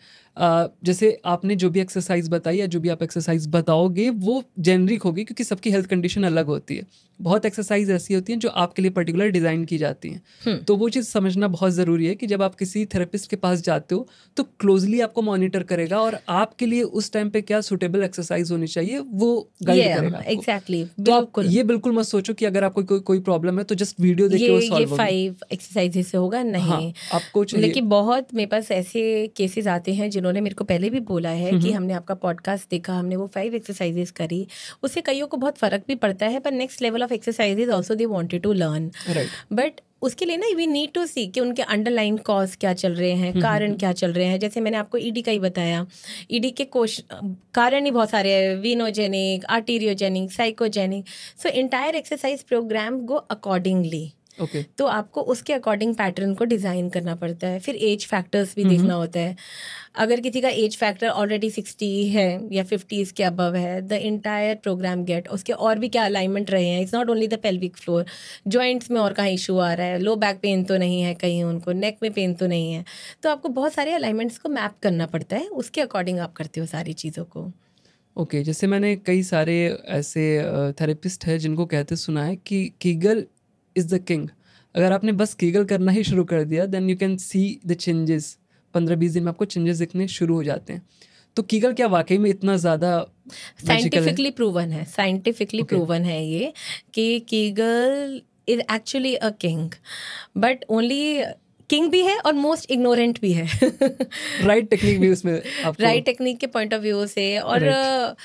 जैसे आपने जो भी एक्सरसाइज बताई या जो भी आप एक्सरसाइज बताओगे वो जेनरिक होगी क्योंकि सबकी हेल्थ कंडीशन अलग होती है। बहुत एक्सरसाइज ऐसी होती हैं जो आपके लिए पर्टिकुलर डिज़ाइन की जाती हैं। तो वो चीज़ समझना बहुत ज़रूरी है कि जब आप किसी थेरेपिस्ट के पास जाते हो तो क्लोजली आपको मॉनिटर करेगा और आपके लिए उस टाइम पे क्या सुटेबल एक्सरसाइज होनी चाहिए वो गाइड करेगा आपको। एग्जैक्टली, तो आप बिल्कुल। ये बिल्कुल मत सोचो कि अगर आपको कोई प्रॉब्लम है तो जस्ट वीडियो देख के वो ये सॉल्व होगी। 5 एक्सरसाइजेस से होगा नहीं। हाँ, आपको चाहिए। लेकिन बहुत मेरे पास ऐसे केसेस आते हैं जिन्होंने मेरे को पहले भी बोला है कि हमने आपका पॉडकास्ट देखा, हमने वो 5 एक्सरसाइजेस करी, उससे कईयों को बहुत फर्क भी पड़ता है, पर next level of exercises also they wanted to learn. But उसके लिए ना वी नीड टू सी कि उनके अंडरलाइन कॉज क्या चल रहे हैं, कारण क्या चल रहे हैं। जैसे मैंने आपको ईडी का ही बताया, ईडी के कारण ही बहुत सारे हैं, venogenic, arteriogenic, psychogenic. So entire exercise program go accordingly. Okay तो आपको उसके अकॉर्डिंग पैटर्न को डिज़ाइन करना पड़ता है। फिर एज फैक्टर्स भी देखना होता है। अगर किसी का एज फैक्टर ऑलरेडी 60 है या 50s के अबव है, द इंटायर प्रोग्राम गेट उसके और भी क्या अलाइनमेंट रहे हैं। It's not only the pelvic floor, joints में और कहाँ इशू आ रहा है, लो बैक पेन तो नहीं है कहीं उनको, नेक में पेन तो नहीं है। तो आपको बहुत सारे अलाइनमेंट्स को मैप करना पड़ता है, उसके अकॉर्डिंग आप करते हो सारी चीज़ों को। ओके जैसे मैंने कई सारे ऐसे थेरेपिस्ट हैं जिनको कहते सुना है कि कीगल इज़ द किंग। अगर आपने बस कीगल करना ही शुरू कर दिया then you can see the changes. 15-20 दिन में आपको चेंजेस दिखने शुरू हो जाते हैं। तो कीगल क्या वाकई में इतना ज़्यादा साइंटिफिकली प्रूवन है, साइंटिफिकली प्रूवन है ये कि Kegel is actually a king, but only king भी है और मोस्ट इग्नोरेंट भी है। राइट टेक्निक भी उसमें आपको राइट टेक्निक के पॉइंट ऑफ व्यू से। और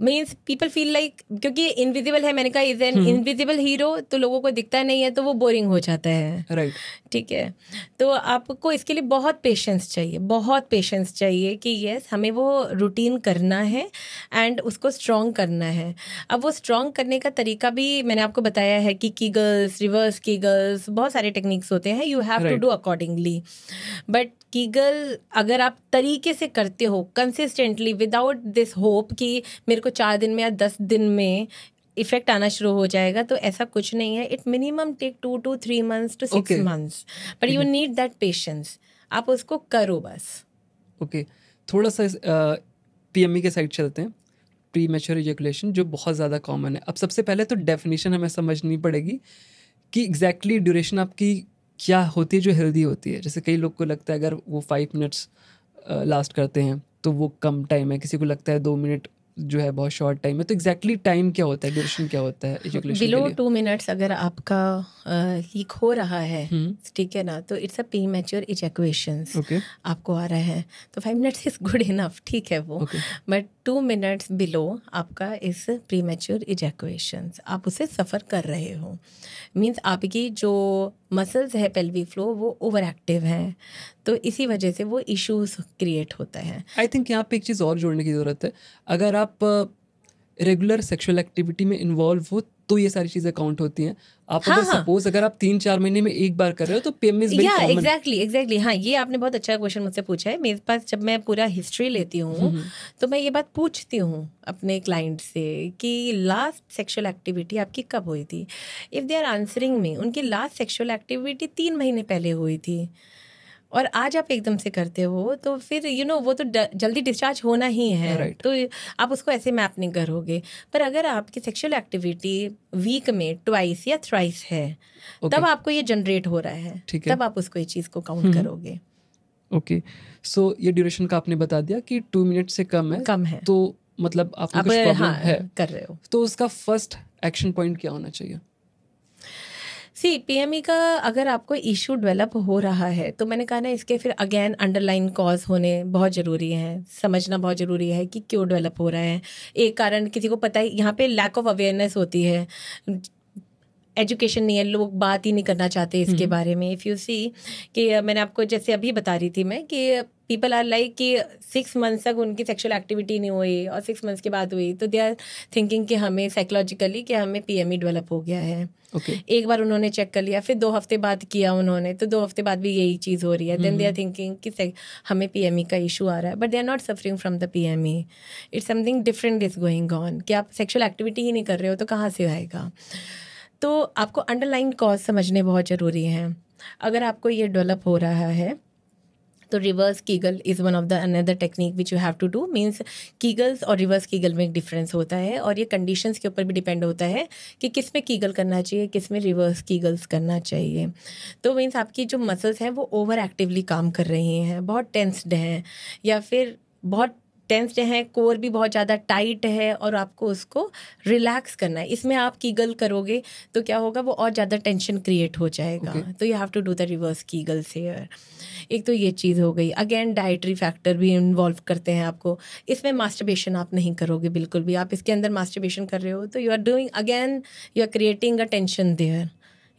मीन्स पीपल फील लाइक, क्योंकि इनविजिबल है, मैंने कहा इज एन इनविजिबल हीरो, तो लोगों को दिखता नहीं है तो वो बोरिंग हो जाता है। राइट ठीक है, तो आपको इसके लिए बहुत पेशेंस चाहिए, बहुत पेशेंस चाहिए कि यस हमें वो रूटीन करना है एंड उसको स्ट्रॉन्ग करना है। अब वो स्ट्रॉन्ग करने का तरीका भी मैंने आपको बताया है कि कीगल्स, रिवर्स कीगल्स, बहुत सारे टेक्निक्स होते हैं, you have to do accordingly. But Kegel अगर आप तरीके से करते हो कंसिस्टेंटली विदाउट दिस होप कि मेरे को 4 दिन में या 10 दिन में इफेक्ट आना शुरू हो जाएगा, तो ऐसा कुछ नहीं है। It minimum take 2 to 3 months to 6 months, but you need that patience. आप उसको करो बस। ओके थोड़ा सा पीएमई के साइड चलते हैं, प्री मैच्योर इजैकुलेशन जो बहुत ज़्यादा कॉमन है। अब सबसे पहले तो डेफिनेशन हमें समझनी पड़ेगी कि एग्जैक्टली ड्यूरेशन आपकी क्या होती है जो हेल्दी होती है। जैसे कई लोग को लगता है अगर वो 5 मिनट्स लास्ट करते हैं तो वो कम टाइम है, किसी को लगता है 2 मिनट जो है बहुत शॉर्ट टाइम है। तो एग्जैक्टली टाइम क्या होता है, ड्यूरेशन क्या होता है इजैकुलेशन के लिए? बिलो 2 minutes अगर आपका लीक हो रहा है, ठीक है ना, तो इट्स अ प्री मैच्योर इजैकुएशंस आपको आ रहा है, तो 5 minutes इज गुड इनफ, ठीक है वो। बट 2 minutes बिलो आपका इस प्री मैच्योर इजैकुएशंस, आप उसे सफ़र कर रहे हो। मीन्स आपकी जो मसल्स है पेल्विक फ्लोर वो ओवर एक्टिव हैं, तो इसी वजह से वो इश्यूज क्रिएट होता है। आई थिंक यहाँ पे एक चीज़ और जोड़ने की ज़रूरत है। अगर आप रेगुलर सेक्सुअल एक्टिविटी में इन्वॉल्व हो तो ये सारी चीज़ें काउंट होती हैं। आप अगर सपोज अगर आप 3-4 महीने में एक बार कर रहे हो तो PME is very common. Exactly हाँ, ये आपने बहुत अच्छा क्वेश्चन मुझसे पूछा है। मेरे पास जब मैं पूरा हिस्ट्री लेती हूँ तो मैं ये बात पूछती हूँ अपने क्लाइंट से कि लास्ट सेक्सुअल एक्टिविटी आपकी कब हुई थी। इफ़ दे आर आंसरिंग मी उनकी लास्ट सेक्सुअल एक्टिविटी 3 महीने पहले हुई थी और आज आप एकदम से करते हो, तो फिर वो तो जल्दी डिस्चार्ज होना ही है। Right. तो आप उसको ऐसे मैप नहीं करोगे। पर अगर आपकी सेक्सुअल एक्टिविटी वीक में ट्वाइस या थ्राइस है, तब आपको ये जनरेट हो रहा है, तब आप उसको ये चीज़ को काउंट करोगे। ओके सो ये ड्यूरेशन का आपने बता दिया कि 2 मिनट से कम है तो मतलब आपको कुछ प्रॉब्लम है कर रहे हो, तो उसका फर्स्ट एक्शन पॉइंट क्या होना चाहिए? पीएमई का अगर आपको इशू डेवलप हो रहा है तो मैंने कहा ना, इसके फिर अगेन अंडरलाइन कॉज होने बहुत ज़रूरी है, समझना बहुत ज़रूरी है कि क्यों डेवलप हो रहा है। एक कारण किसी को पता है, यहाँ पे लैक ऑफ अवेयरनेस होती है, एजुकेशन नहीं है, लोग बात ही नहीं करना चाहते इसके बारे में। इफ़ यू सी कि मैंने आपको जैसे अभी बता रही थी मैं कि पीपल आर लाइक कि 6 months तक उनकी सेक्सुअल एक्टिविटी नहीं हुई और 6 months के बाद हुई, तो दे आर थिंकिंग कि हमें साइकोलॉजिकली कि हमें पीएमई डेवलप हो गया है। एक बार उन्होंने चेक कर लिया, फिर 2 हफ्ते बाद किया उन्होंने, तो 2 हफ्ते बाद भी यही चीज़ हो रही है। देन दे आर थिंकिंग कि हमें पीएमई का इशू आ रहा है, but they are not suffering from the PME. It's something different is going on कि आप सेक्सुअल एक्टिविटी ही नहीं कर रहे हो तो कहाँ से आएगा। तो आपको अंडरलाइन कॉज समझने बहुत ज़रूरी हैं। अगर आपको ये डेवलप हो रहा है तो reverse Kegel is one of the another technique which you have to do. Means Kegels और रिवर्स कीगल में एक डिफरेंस होता है और ये कंडीशंस के ऊपर भी डिपेंड होता है कि किस में कीगल करना चाहिए, किस में रिवर्स कीगल्स करना चाहिए। तो मीन्स आपकी जो मसल्स हैं वो ओवर एक्टिवली काम कर रही हैं, बहुत टेंस्ड हैं या फिर बहुत टेंस्ड है, कोर भी बहुत ज़्यादा टाइट है और आपको उसको रिलैक्स करना है। इसमें आप कीगल करोगे तो क्या होगा, वो और ज़्यादा टेंशन क्रिएट हो जाएगा। तो you have to do the reverse Kegels here. एक तो ये चीज़ हो गई। अगेन डाइटरी फैक्टर भी इन्वॉल्व करते हैं आपको। इसमें मास्टरबेशन आप नहीं करोगे बिल्कुल भी। आप इसके अंदर मास्टरबेशन कर रहे हो तो you are doing again, you are creating a tension there.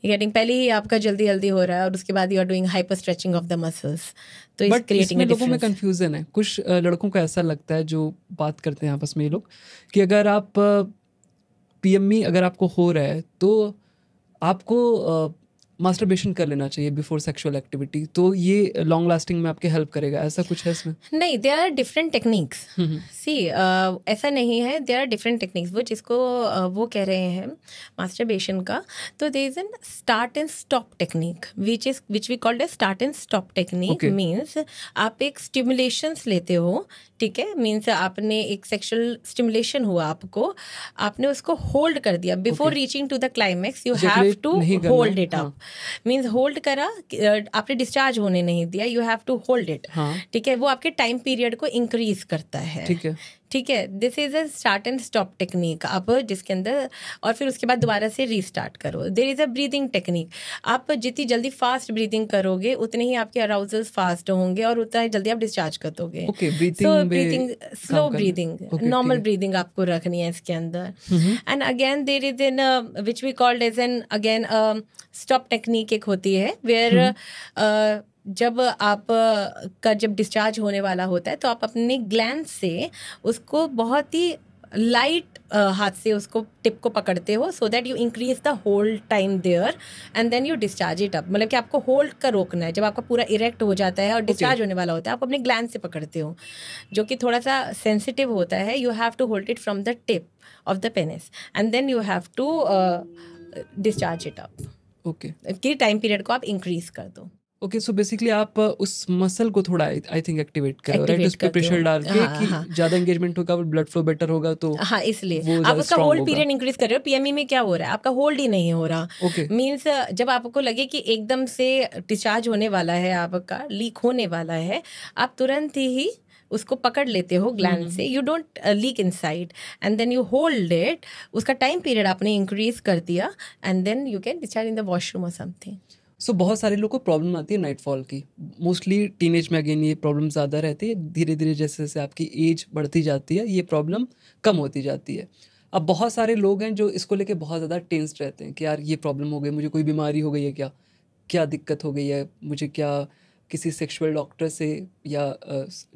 Getting पहले ही आपका जल्दी जल्दी हो रहा है और उसके बाद you are doing hyper stretching of the muscles. तो इस क्रिएटिंग लोगों में कंफ्यूजन है। कुछ लड़कों को ऐसा लगता है जो बात करते हैं आपस में ये लोग कि अगर आप पीएमई अगर आपको हो रहा है तो आपको मास्टरबेशन कर लेना चाहिए बिफोर सेक्सुअल एक्टिविटी, तो ये लॉन्ग लास्टिंग में आपके हेल्प करेगा, ऐसा कुछ है इसमें? नहीं, देयर आर डिफरेंट टेक्निक्स। सी ऐसा नहीं है, देयर आर डिफरेंट टेक्निक्स। वो जिसको वो कह रहे हैं मास्टरबेशन का, तो there is an start and stop technique which we called a start and stop technique. Means आप एक स्टिमुलेशंस लेते हो, ठीक है, मीन्स आपने एक सेक्सुअल स्टिमुलेशन हुआ, आपने उसको होल्ड कर दिया before reaching to the climax, you have to hold it up. Means hold करा, आपने डिस्चार्ज होने नहीं दिया, you have to hold it, ठीक है। वो आपके टाइम पीरियड को इंक्रीज करता है, ठीक है। This is a start and stop technique, आप जिसके अंदर, और फिर उसके बाद दोबारा से रीस्टार्ट करो। There is a breathing technique, आप जितनी जल्दी फास्ट ब्रीदिंग करोगे उतने ही आपके अराउजल्स फास्ट होंगे और उतना ही जल्दी आप डिस्चार्ज कर दोगे। So breathing, slow breathing, normal breathing आपको रखनी है इसके अंदर। And again there is an which we called as an again stop technique एक होती है, वेयर जब आप का जब डिस्चार्ज होने वाला होता है तो आप अपने ग्लैंड से उसको बहुत ही लाइट हाथ से उसको टिप को पकड़ते हो, so that you increase the hold time there and then you discharge it up. मतलब कि आपको होल्ड का रोकना है, जब आपका पूरा इरेक्ट हो जाता है और डिस्चार्ज होने वाला होता है, आप अपने ग्लैंड से पकड़ते हो, जो कि थोड़ा सा सेंसिटिव होता है। You have to hold it from the tip of the penis and then you have to discharge it up. Okay, कि टाइम पीरियड को आप इंक्रीज कर दो। ओके, सो बेसिकली आप उस मसल को थोड़ा आई थिंक एक्टिवेट करो, राइट? उस पे प्रेशर डाल के कि ज्यादा एंगेजमेंट होगा, ब्लड फ्लो बेटर होगा, तो हाँ, इसलिए आप उसका होल्ड पीरियड इंक्रीज कर रहे हो। पीएमई में क्या हो रहा है, आपका होल्ड ही नहीं हो रहा। मींस जब आपको लगे कि एकदम से डिस्चार्ज होने वाला है, आपका लीक होने वाला है, आप तुरंत ही उसको पकड़ लेते हो ग्लैंड से, you don't leak inside and then you hold it. उसका टाइम पीरियड आपने इंक्रीज कर दिया and then you can discharge in the washroom और समथिंग। सो बहुत सारे लोगों को प्रॉब्लम आती है नाइटफॉल की, मोस्टली टीनेज में अगेन ये प्रॉब्लम ज़्यादा रहती है। धीरे धीरे जैसे जैसे आपकी एज बढ़ती जाती है ये प्रॉब्लम कम होती जाती है। अब बहुत सारे लोग हैं जो इसको लेके बहुत ज़्यादा टेंस्ड रहते हैं कि यार ये प्रॉब्लम हो गई, मुझे कोई बीमारी हो गई है क्या, क्या दिक्कत हो गई है मुझे, क्या किसी सेक्सुअल डॉक्टर से या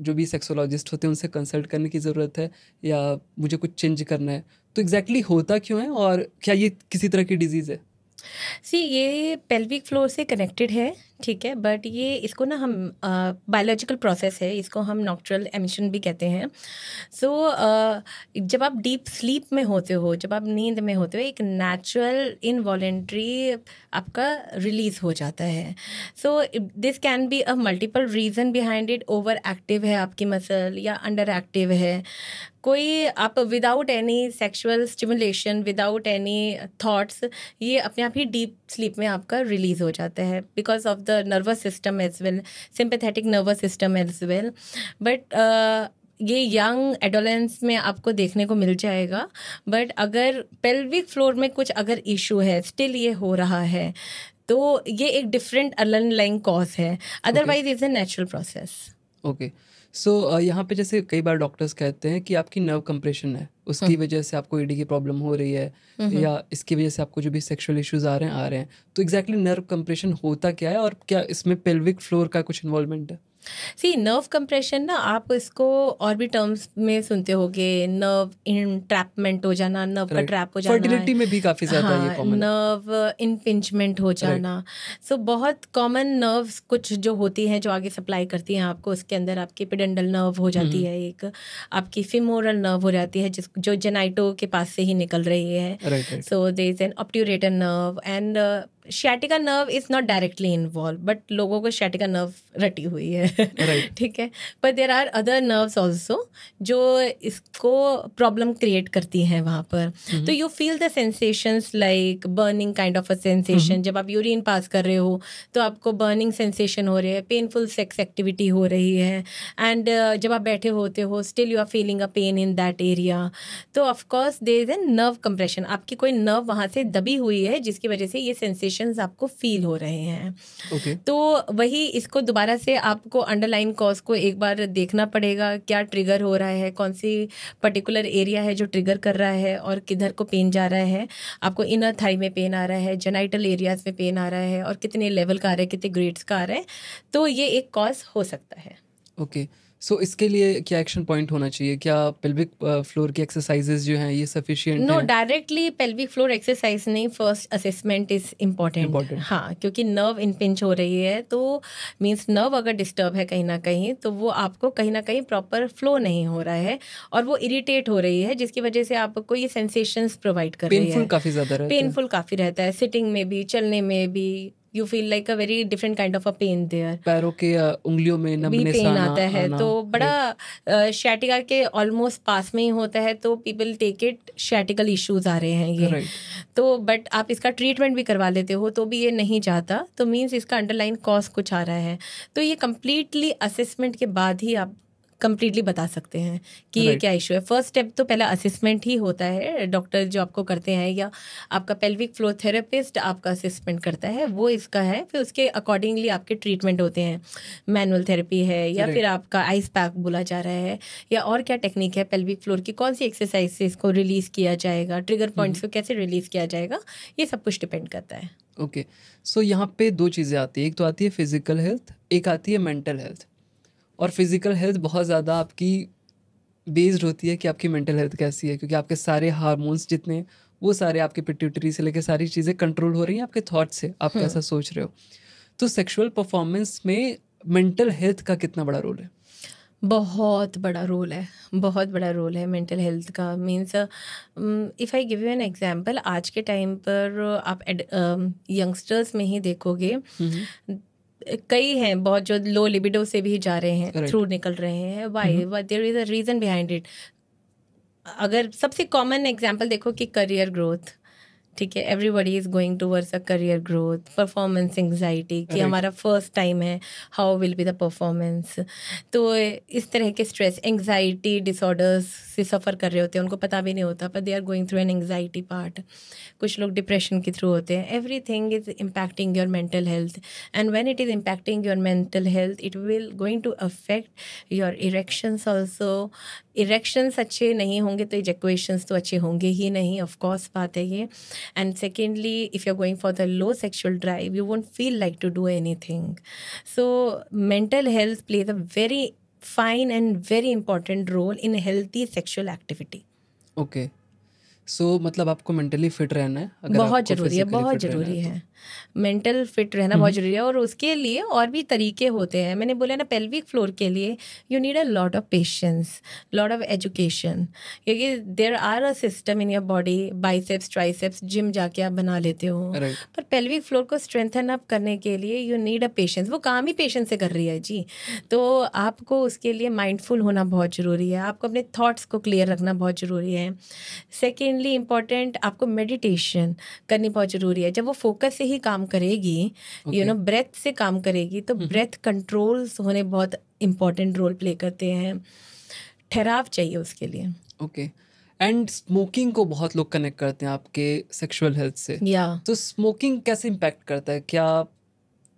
जो भी सेक्सोलॉजिस्ट होते हैं उनसे कंसल्ट करने की ज़रूरत है, या मुझे कुछ चेंज करना है? तो एग्जैक्टली होता क्यों है और क्या ये किसी तरह की डिजीज़ है? ये पेल्विक फ्लोर से कनेक्टेड है, ठीक है, बट ये इसको ना हम बायोलॉजिकल प्रोसेस है, इसको हम नॉक्ट्रल एमिशन भी कहते हैं। सो जब आप डीप स्लीप में होते हो, जब आप नींद में होते हो, एक नेचुरल इनवॉलेंट्री आपका रिलीज हो जाता है। So this can be a multiple reason behind it. Over active है आपकी मसल या अंडर एक्टिव है, कोई आप without any sexual stimulation, without any thoughts, ये अपने आप ही डीप स्लीप में आपका रिलीज हो जाता है because of the nervous system as well, sympathetic nervous system as well. But ये यंग एडोलेंस में आपको देखने को मिल जाएगा। बट अगर पेल्विक फ्लोर में कुछ अगर इशू है, स्टिल ये हो रहा है, तो ये एक डिफरेंट अंडरलाइंग कॉज है, otherwise is a natural process. Okay, so यहाँ पे जैसे कई बार डॉक्टर्स कहते हैं कि आपकी नर्व कंप्रेशन है, उसकी वजह से आपको ईडी की प्रॉब्लम हो रही है, या इसकी वजह से आपको जो भी सेक्सुअल इश्यूज आ रहे हैं। तो एग्जैक्टली नर्व कंप्रेशन होता क्या है और क्या इसमें पेल्विक फ्लोर का कुछ इन्वॉल्वमेंट है? सी नर्व कंप्रेशन ना, आप इसको और भी टर्म्स में सुनते होगे, नर्व इंट्रैपमेंट हो जाना, नर्व का ट्रैप हो जाना, फर्टिलिटी में भी काफी ज्यादा ये कॉमन है, नर्व इनपिंचमेंट हो जाना। सो बहुत कॉमन नर्व्स कुछ जो होती हैं, जो आगे सप्लाई करती हैं आपको, उसके अंदर आपकी एपिडेंडल नर्व हो जाती है, एक आपकी फिमोरल नर्व हो जाती है जो जेनाइटो के पास से ही निकल रही है। So there is an obturator nerve and sciatica nerve is not directly involved, but लोगों को sciatica nerve रटी हुई है, ठीक है। but there are other nerves also जो इसको प्रॉब्लम क्रिएट करती हैं वहाँ पर। तो you feel the sensations like burning kind of a sensation। जब आप यूरिन पास कर रहे हो तो आपको burning sensation हो रही है, painful sex activity हो रही है, and जब आप बैठे होते हो still you are feeling a pain in that area। तो of course there is a nerve compression, आपकी कोई नर्व वहाँ से दबी हुई है जिसकी वजह से ये सेंसेशन आपको फील हो रहे हैं। तो वही इसको दोबारा से आपको अंडरलाइन कॉज को एक बार देखना पड़ेगा, क्या ट्रिगर हो रहा है, कौन सी पर्टिकुलर एरिया है जो ट्रिगर कर रहा है और किधर को पेन जा रहा है। आपको इनर थाई में पेन आ रहा है, जेनाइटल एरियाज में पेन आ रहा है, और कितने लेवल का आ रहा है, कितने ग्रेड्स का आ रहा है, तो ये एक कॉज हो सकता है। ओके, सो इसके लिए क्या एक्शन पॉइंट होना चाहिए? क्या पेल्विक फ्लोर की एक्सरसाइजेज जो हैं ये सफिशिएंट नो, हैं? डायरेक्टली पेल्विक फ्लोर एक्सरसाइज नहीं, first assessment is important. Important. हाँ, क्योंकि नर्व इनपिंच हो रही है तो मीन्स नर्व अगर डिस्टर्ब है कहीं ना कहीं तो वो आपको कहीं ना कहीं प्रॉपर फ्लो नहीं हो रहा है और वो इरिटेट हो रही है, जिसकी वजह से आपको ये सेंसेशंस प्रोवाइड कर रही पेनफुल है। काफ़ी ज़्यादा रहता है। पेनफुल काफ़ी रहता है, सिटिंग में भी, चलने में भी, you feel like a very different kind of a pain there. पैरों के उंगलियों में भी नमनेस पेन आना आता है आना, तो राइट। बड़ा शैटिका के ऑलमोस्ट पास में ही होता है तो पीपल टेक इट शैटिकल इश्यूज आ रहे हैं ये। राइट। तो बट आप इसका ट्रीटमेंट भी करवा लेते हो तो भी ये नहीं जाता, तो मीन्स इसका अंडरलाइन कॉज कुछ आ रहा है। तो ये कम्प्लीटली असेसमेंट के बाद ही आप कंप्लीटली बता सकते हैं कि ये Right. क्या इशू है। फर्स्ट स्टेप तो पहला असेसमेंट ही होता है, डॉक्टर जो आपको करते हैं या आपका पेल्विक फ्लोर थेरेपिस्ट आपका असेसमेंट करता है वो इसका है, फिर उसके अकॉर्डिंगली आपके ट्रीटमेंट होते हैं। मैनुअल थेरेपी है या Right. फिर आपका आइस पैक बोला जा रहा है या और क्या टेक्निक है पेल्विक फ्लोर की, कौन सी एक्सरसाइज से इसको रिलीज किया जाएगा, ट्रिगर पॉइंट्स को कैसे रिलीज किया जाएगा, ये सब कुछ डिपेंड करता है। ओके, सो यहाँ पे दो चीज़ें आती है, एक तो आती है फिजिकल हेल्थ, एक आती है मेंटल हेल्थ। और फिजिकल हेल्थ बहुत ज़्यादा आपकी बेस्ड होती है कि आपकी मेंटल हेल्थ कैसी है, क्योंकि आपके सारे हार्मोन्स जितने वो सारे आपके पिट्यूटरी से लेकर सारी चीज़ें कंट्रोल हो रही हैं आपके थॉट से, आप कैसा सोच रहे हो। तो सेक्सुअल परफॉर्मेंस में मेंटल हेल्थ का कितना बड़ा रोल है? बहुत बड़ा रोल है, बहुत बड़ा रोल है मेंटल हेल्थ का। Means if I give you an example, आज के टाइम पर आप यंगस्टर्स में ही देखोगे कई हैं बहुत जो लो लिबिडो से भी जा रहे हैं, थ्रू निकल रहे हैं। Why there is a reason behind it. अगर सबसे कॉमन एग्जांपल देखो कि करियर ग्रोथ, ठीक है, everybody is going towards a career growth, performance anxiety कि हमारा फर्स्ट टाइम है, how will be the performance. तो इस तरह के स्ट्रेस एंग्जाइटी डिसऑर्डर्स से सफ़र कर रहे होते हैं, उनको पता भी नहीं होता पर they are going through an anxiety part. कुछ लोग डिप्रेशन के थ्रू होते हैं। Everything is impacting your mental health and when it is impacting your mental health it will going to affect your erections also. Erections अच्छे नहीं होंगे तो इजैक्यूएशंस तो अच्छे होंगे ही नहीं, ऑफ कोर्स बात है ये। And secondly, if you're going for the low sexual drive, you won't feel like to do anything. So mental health plays a very fine and very important role in healthy sexual activity. Okay, so मतलब आपको mentally fit रहना है, अगर बहुत आपको ज़रूरी है, physically बहुत fit रहना ज़रूरी तो। है। मेंटल फिट रहना बहुत ज़रूरी है और उसके लिए और भी तरीके होते हैं। मैंने बोला ना पेल्विक फ्लोर के लिए you need a lot of patience, lot of education, क्योंकि there are a system in your body, biceps triceps gym जाके आप बना लेते हो, Right. पर पेल्विक फ्लोर को स्ट्रेंथन अप करने के लिए यू नीड अ पेशेंस। वो काम ही पेशेंस से कर रही है जी। तो आपको उसके लिए माइंडफुल होना बहुत ज़रूरी है, आपको अपने थॉट्स को क्लियर रखना बहुत ज़रूरी है। सेकेंडली इम्पॉर्टेंट, आपको मेडिटेशन करनी बहुत ज़रूरी है। जब वो फोकस से ही काम करेगी, यू नो ब्रेथ से काम करेगी, तो ब्रेथ कंट्रोल्स होने बहुत इम्पॉर्टेंट रोल प्ले करते हैं। ठहराव चाहिए उसके लिए। ओके, एंड स्मोकिंग को बहुत लोग कनेक्ट करते हैं आपके सेक्सुअल हेल्थ से। या तो स्मोकिंग कैसे इम्पैक्ट करता है? क्या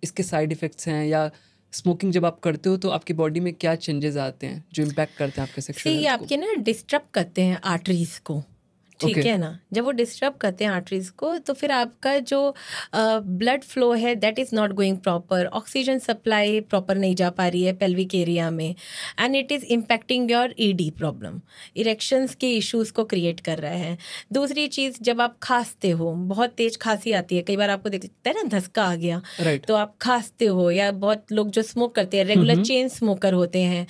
इसके साइड इफ़ेक्ट्स हैं, या स्मोकिंग जब आप करते हो तो आपकी बॉडी में क्या चेंजेस आते हैं जो इम्पैक्ट करते हैं आपके सेक्सुअल ये हेल्थ को? आपके ना डिस्टर्ब करते हैं आर्टरीज को, ठीक Okay. है ना। जब वो डिस्टर्ब करते हैं आर्टरीज को तो फिर आपका जो ब्लड फ्लो है that is not going proper, oxygen supply proper नहीं जा पा रही है पेल्विक एरिया में, and it is impacting your ED problem, erections के इश्यूज को क्रिएट कर रहा है। दूसरी चीज़, जब आप खांसते हो, बहुत तेज खांसी आती है, कई बार आपको दिखता है ना धसका आ गया, Right. तो आप खांसते हो, या बहुत लोग जो स्मोक करते हैं रेगुलर चेन स्मोकर होते हैं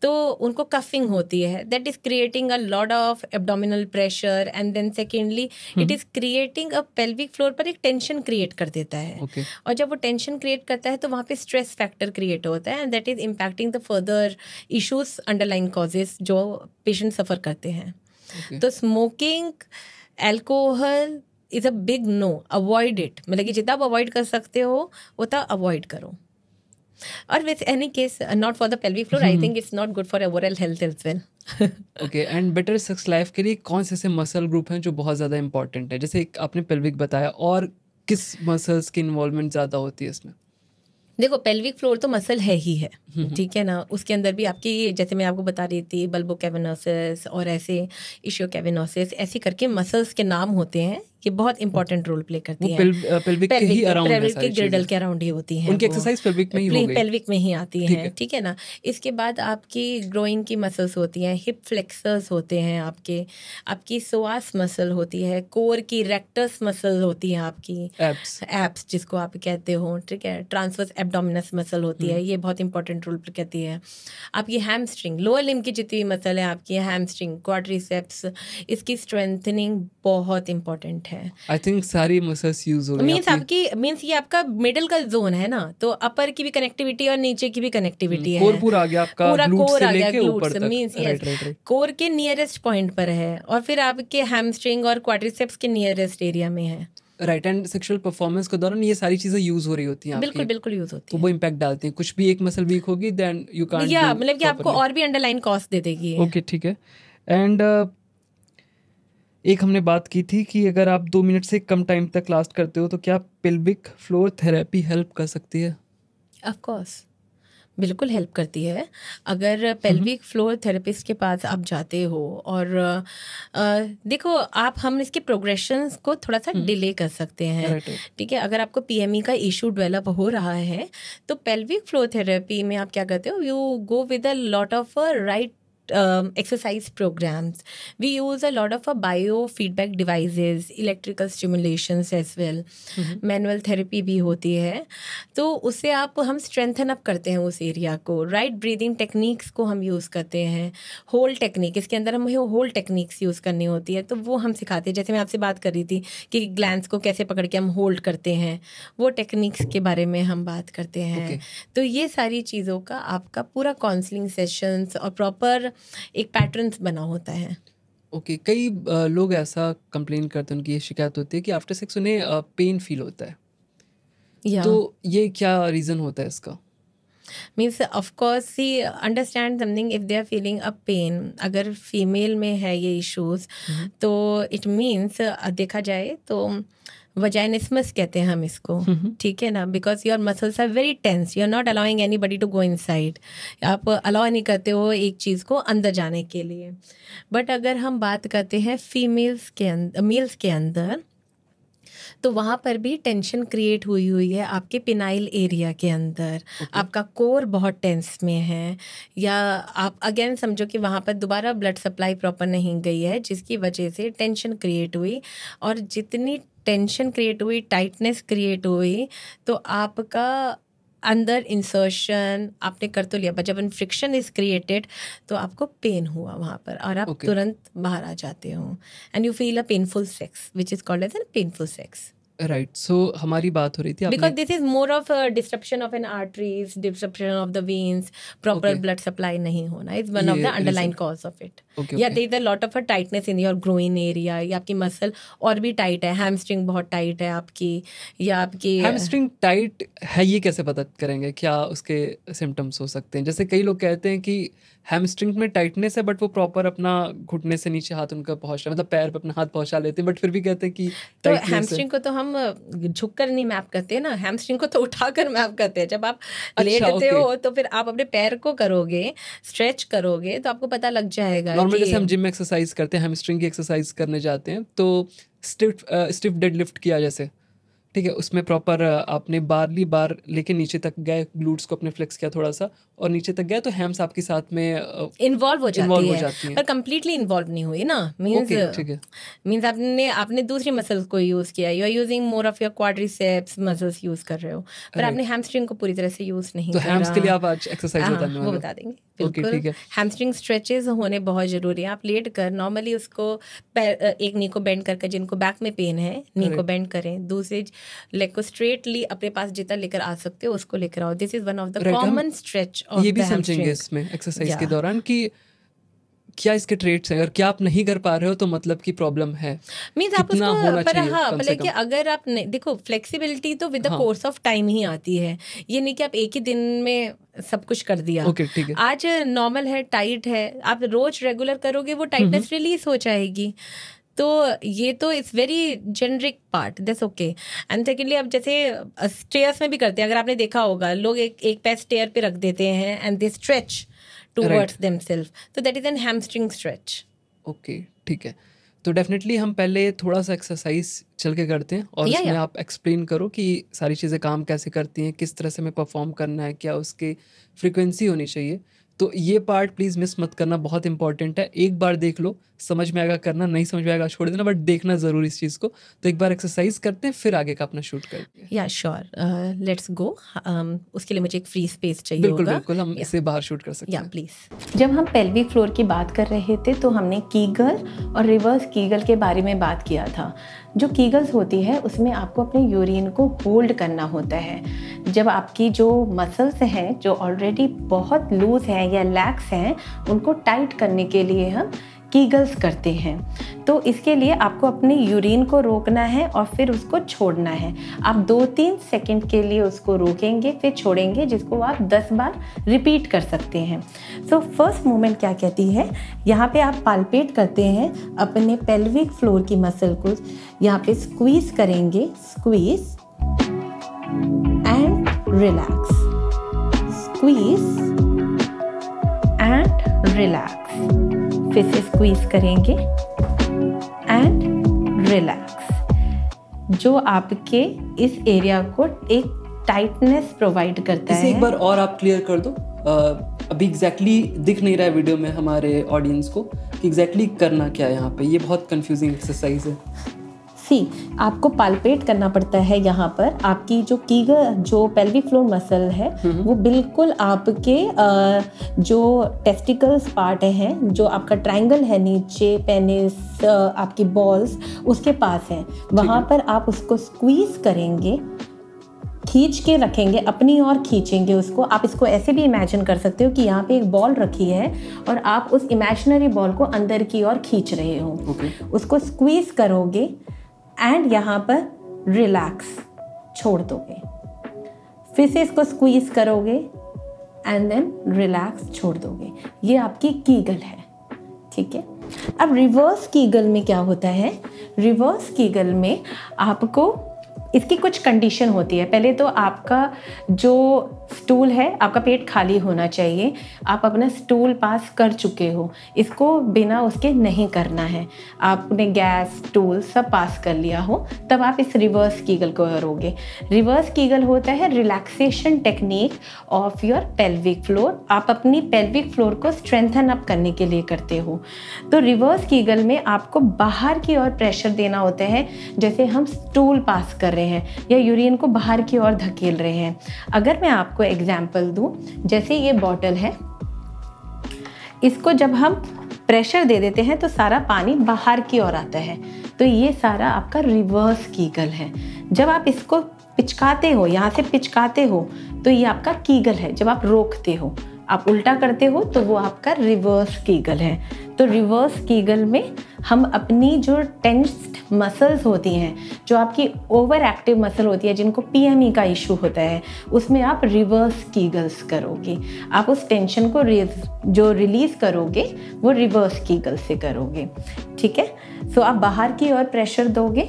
तो उनको कफिंग होती है, that is creating a lot of abdominal pressure, and then secondly it is creating a pelvic floor पर एक टेंशन क्रिएट कर देता है। Okay. और जब वो टेंशन क्रिएट करता है तो वहाँ पे स्ट्रेस फैक्टर क्रिएट होता है, and that is impacting the further issues, underline causes जो पेशेंट सफ़र करते हैं। Okay. तो smoking, alcohol is a big no, avoid it. मतलब कि जितना आप अवॉइड कर सकते हो उतना अवॉइड करो। और with any case not for the pelvic floor, I think it's not good for overall health as well. Okay, and better sex life के लिए कौन से ऐसे मसल ग्रुप हैं जो बहुत ज़्यादा इंपॉर्टेंट है? जैसे एक आपने पेल्विक बताया, और किस मसल्स की इन्वॉल्वमेंट ज़्यादा होती है इसमें? देखो पेल्विक फ्लोर तो मसल है ही है, ठीक है ना। उसके अंदर भी आपकी, जैसे मैं आपको बता रही थी, बल्बो कैविनोसिस और ऐसे इशियो कैविनोसिस, ऐसे करके मसल्स के नाम होते हैं। ये बहुत इंपॉर्टेंट रोल प्ले करती वो है। पेल्विक के ही अराउंड है पेल्विक सारी के ग्रिडल चीजें। के अराउंड ही होती हैं, उनकी एक्सरसाइज पेल्विक में ही हो गई, पेल्विक में ही आती हैं, ठीक है ना। इसके बाद आपकी ग्रोइंग की मसल्स होती हैं, हिप फ्लेक्सर्स होते हैं आपकी सोआस मसल होती है, कोर की रेक्टस मसल होती है, आपकी एब्स जिसको आप कहते हो, ठीक है, ट्रांसवर्स एब्डोमिनस मसल होती है, ये बहुत इंपॉर्टेंट रोल प्ले करती है। आपकी हैमस्ट्रिंग, लोअर लिम्ब की जितनी मसल है आपकी, हैमस्ट्रिंग, क्वाड्रिसेप्स, इसकी स्ट्रेंथनिंग बहुत इंपॉर्टेंट है। आई थिंक सारी मसल्स यूज हो गई मींस ये आपका मिडिल का जोन है ना, तो अपर की भी कनेक्टिविटी और नीचे की भी कनेक्टिविटी है। कोर पूरा आ गया आपका, पूरा ग्लूट कोर से आ गया, लेके ऊपर तक, मींस राइट। कोर के नियरेस्ट पॉइंट पर है और फिर आपके हैमस्ट्रिंग और क्वाड्रिसेप्स के नियरेस्ट एरिया में है, राइट। एंड सेक्सुअल परफॉर्मेंस के दौरान ये सारी चीजें यूज हो रही होती हैं बिल्कुल बिल्कुल यूज होती तो है। वो इम्पैक्ट डालती हैं। कुछ भी एक मसल वीक होगी देन यू कांट, या मतलब कि आपको और भी अंडरलाइन कॉस्ट दे देगी। ओके, ठीक है। एंड एक हमने बात की थी कि अगर आप 2 मिनट से कम टाइम तक लास्ट करते हो तो क्या पेल्विक फ्लोर थेरेपी हेल्प कर सकती है? ऑफ कोर्स, बिल्कुल हेल्प करती है। अगर पेल्विक फ्लोर थेरेपिस्ट के पास आप जाते हो और देखो हम इसके प्रोग्रेशंस को थोड़ा सा डिले कर सकते हैं, ठीक है। अगर आपको पीएमई का इशू डेवलप हो रहा है तो पेल्विक फ्लोर थेरेपी में आप क्या करते हो, you go with a lot of right exercise programs. We use a lot of biofeedback devices, electrical stimulations as well. Manual therapy भी होती है, तो उससे हम strengthen up करते हैं उस एरिया को। right breathing techniques को हम यूज़ करते हैं, होल्ड टेक्निक, इसके अंदर हमें होल्ड टेक्निक्स यूज़ करनी होती है, तो वो हम सिखाते हैं। जैसे मैं आपसे बात कर रही थी कि ग्लैंड्स को कैसे पकड़ के हम होल्ड करते हैं, वो टेक्निक्स के बारे में हम बात करते हैं। तो ये सारी चीज़ों का आपका पूरा काउंसलिंग सेशंस और प्रॉपर एक पैटर्न्स बना होता है। ओके, कई लोग ऐसा कंप्लेन करते हैं, उनकी ये शिकायत होती है कि आफ्टर सेक्स उन्हें पेन फील होता है। तो ये क्या रीज़न होता है इसका? Means of course see understand something, if they are feeling a pain, अगर फीमेल में है ये इश्यूज तो इट मीन्स देखा जाए तो वजाइनिस्मस कहते हैं हम इसको, ठीक है ना, because your muscles are very tense, you are not allowing anybody to go inside, आप अलाउ नहीं करते हो एक चीज़ को अंदर जाने के लिए। बट अगर हम बात करते हैं फीमेल्स के अंदर, मेल्स के अंदर, तो वहाँ पर भी टेंशन क्रिएट हुई है आपके पिनाइल एरिया के अंदर। आपका कोर बहुत टेंस में है, या आप अगेन समझो कि वहाँ पर दोबारा ब्लड सप्लाई प्रॉपर नहीं गई है, जिसकी वजह से टेंशन क्रिएट हुई, और जितनी टेंशन क्रिएट हुई, टाइटनेस क्रिएट हुई, तो आपका अंदर इंसर्शन आपने कर तो लिया, बट जब फ्रिक्शन इज क्रिएटेड तो आपको पेन हुआ वहाँ पर, और आप तुरंत बाहर आ जाते हो, and you feel a painful sex which is called as an painful sex. Right, so हमारी बात हो रही थी because this is more of disruption of an arteries, disruption of the veins, proper blood supply नहीं होना is one of the underline cause of it. या there is a lot of a tightness in your groin area, या आपकी muscle और भी tight है, hamstring बहुत tight है आपकी, या आपकी हैमस्ट्रिंग टाइट है, ये कैसे पता करेंगे? क्या उसके सिम्टम्स हो सकते हैं? जैसे कई लोग कहते हैं कि हैमस्ट्रिंग में टाइटनेस है बट वो प्रॉपर अपना घुटने से नीचे हाथ उनका पहुंच रहा है, मतलब पैर पे अपना हाथ पहुंचा लेते हैं, बट फिर भी कहते हैं कि तो हैमस्ट्रिंग को तो हम झुककर नहीं मैप करते हैं ना, हैमस्ट्रिंग को तो उठाकर मैप करते हैं। जब आप लेटते हो तो फिर आप अपने पैर को करोगे, स्ट्रेच करोगे, तो आपको पता लग जाएगा। नॉर्मल जैसे हम जिम में एक्सरसाइज करते हैं, हैमस्ट्रिंग की एक्सरसाइज करने जाते हैं, तो स्टिफ डेडलिफ्ट किया जैसे, ठीक है, उसमें प्रॉपर आपने बारली बार लेके नीचे तक गए, ग्लूट्स को अपने फ्लेक्स किया थोड़ा सा और नीचे तक गए, तो हैम्स आपके साथ में इन्वॉल्व हो जाती है, पर कंप्लीटली इन्वॉल्व नहीं हुई ना। मींस आपने दूसरी मसल्स को यूज किया, you are using more of your quadriceps muscles use कर रहे हो, पर आपने हैमस्ट्रिंग को पूरी तरह से यूज नहीं किया। तो हैम्स के लिए आप आज एक्सरसाइज बताने वाले हो? वो बता देंगे, बिल्कुल। हैमस्ट्रिंग स्ट्रेचेस होने बहुत जरूरी है। आप लेट कर नॉर्मली उसको एक नी को बेंड करके, जिनको बैक में पेन है नी को बेंड करें, दूसरे लेग को स्ट्रेटली अपने पास जितना लेकर आ सकते हो उसको लेकर आओ। This is one of the common stretch of the ये भी समझेंगे इसमें एक्सरसाइज के दौरान कि क्या इसके ट्रेट्स हैं, अगर क्या आप नहीं कर पा रहे हो तो मतलब की प्रॉब्लम है, मींस आप उसको पर हाँ, मतलब कि अगर आप देखो फ्लेक्सिबिलिटी तो with the course of time ही आती है, ये नहीं कि आप एक ही दिन में सब कुछ कर दिया। ठीक है, आज नॉर्मल है, टाइट है, आप रोज रेगुलर करोगे वो टाइटनेस रिलीज हो जाएगी। तो ये तो it's very generic part, that's okay. And secondly अब जैसे स्टेयर्स में भी करते हैं, अगर आपने देखा होगा लोग एक पैर स्टेयर पे रख देते हैं and they stretch towards themselves, तो that is an hamstring stretch. Okay, ठीक है। तो डेफिनेटली हम पहले थोड़ा सा एक्सरसाइज चल के करते हैं और उसमें आप एक्सप्लेन करो कि सारी चीज़ें काम कैसे करती हैं, किस तरह से हमें परफॉर्म करना है, क्या उसकी फ्रीक्वेंसी होनी चाहिए। तो ये पार्ट प्लीज़ मिस मत करना, बहुत इंपॉर्टेंट है। एक बार देख लो, समझ में आएगा करना, नहीं समझ में आएगा छोड़ देना, बट देखना ज़रूर इस चीज़ को। तो एक बार एक्सरसाइज करते हैं, फिर आगे का अपना शूट करते हैं। या श्योर, लेट्स गो। उसके लिए मुझे एक फ्री स्पेस चाहिए बिल्कुल होगा। बिल्कुल, हम इसे बाहर शूट कर सकते हैं। प्लीज़। जब हम पेल्विक फ्लोर की बात कर रहे थे तो हमने कीगल और रिवर्स कीगल के बारे में बात किया था। जो कीगल्स होती है उसमें आपको अपने यूरिन को होल्ड करना होता है। जब आपकी जो मसल्स हैं जो ऑलरेडी बहुत लूज हैं या लैक्स हैं, उनको टाइट करने के लिए हम कीगल्स करते हैं। तो इसके लिए आपको अपने यूरिन को रोकना है और फिर उसको छोड़ना है। आप 2-3 सेकंड के लिए उसको रोकेंगे, फिर छोड़ेंगे, जिसको आप 10 बार रिपीट कर सकते हैं। सो फर्स्ट मूवमेंट क्या कहती है, यहाँ पे आप पाल्पेट करते हैं अपने पेल्विक फ्लोर की मसल को, यहाँ पे स्क्वीज करेंगे, squeeze and relax, squeeze and relax, फिर से स्क्वीज करेंगे एंड रिलैक्स, जो आपके इस एरिया को एक टाइटनेस प्रोवाइड करता है। एक बार और आप क्लियर कर दो, अभी एग्जैक्टली दिख नहीं रहा है वीडियो में हमारे ऑडियंस को कि एग्जैक्टली करना क्या है यहाँ पे। ये बहुत कंफ्यूजिंग एक्सरसाइज है। आपको पाल्पेट करना पड़ता है यहाँ पर। आपकी जो कीगल, जो पेल्विक फ्लोर मसल है, वो बिल्कुल आपके जो टेस्टिकल्स पार्ट हैं, जो आपका ट्रायंगल है नीचे, पेनिस, आपकी बॉल्स, उसके पास है। वहाँ पर आप उसको स्क्वीज करेंगे, खींच के रखेंगे, अपनी ओर खींचेंगे उसको। आप इसको ऐसे भी इमेजिन कर सकते हो कि यहाँ पे एक बॉल रखी है और आप उस इमेजिनरी बॉल को अंदर की ओर खींच रहे हो। उसको स्क्वीज करोगे एंड यहाँ पर रिलैक्स छोड़ दोगे, फिर से इसको स्क्वीज करोगे एंड देन रिलैक्स छोड़ दोगे। ये आपकी कीगल है, ठीक है। अब रिवर्स कीगल में क्या होता है, रिवर्स कीगल में आपको इसकी कुछ कंडीशन होती है। पहले तो आपका जो स्टूल है, आपका पेट खाली होना चाहिए। आप अपना स्टूल पास कर चुके हो, इसको बिना उसके नहीं करना है। आपने गैस, स्टूल सब पास कर लिया हो, तब आप इस रिवर्स कीगल को करोगे। रिवर्स कीगल होता है relaxation technique of your pelvic floor. आप अपनी पेल्विक फ्लोर को स्ट्रेंथन अप करने के लिए करते हो। तो रिवर्स कीगल में आपको बाहर की ओर प्रेशर देना होता है, जैसे हम स्टूल पास कर रहे हैं या यूरिन को बाहर की ओर धकेल रहे हैं। अगर मैं आपको एग्जाम्पल दूं, जैसे ये बॉटल है, इसको जब हम प्रेशर दे देते हैं तो सारा पानी बाहर की ओर आता है। तो ये सारा आपका रिवर्स कीगल है। जब आप इसको पिचकाते हो, यहाँ से पिचकाते हो, तो ये आपका कीगल है। जब आप रोकते हो, आप उल्टा करते हो, तो वो आपका रिवर्स कीगल है। तो रिवर्स कीगल में हम अपनी जो टेंस्ड मसल्स होती हैं, जो आपकी ओवर एक्टिव मसल होती है, जिनको पीएमई का इशू होता है, उसमें आप रिवर्स कीगल्स करोगे। आप उस टेंशन को जो रिलीज करोगे वो रिवर्स कीगल से करोगे, ठीक है। सो आप बाहर की ओर प्रेशर दोगे,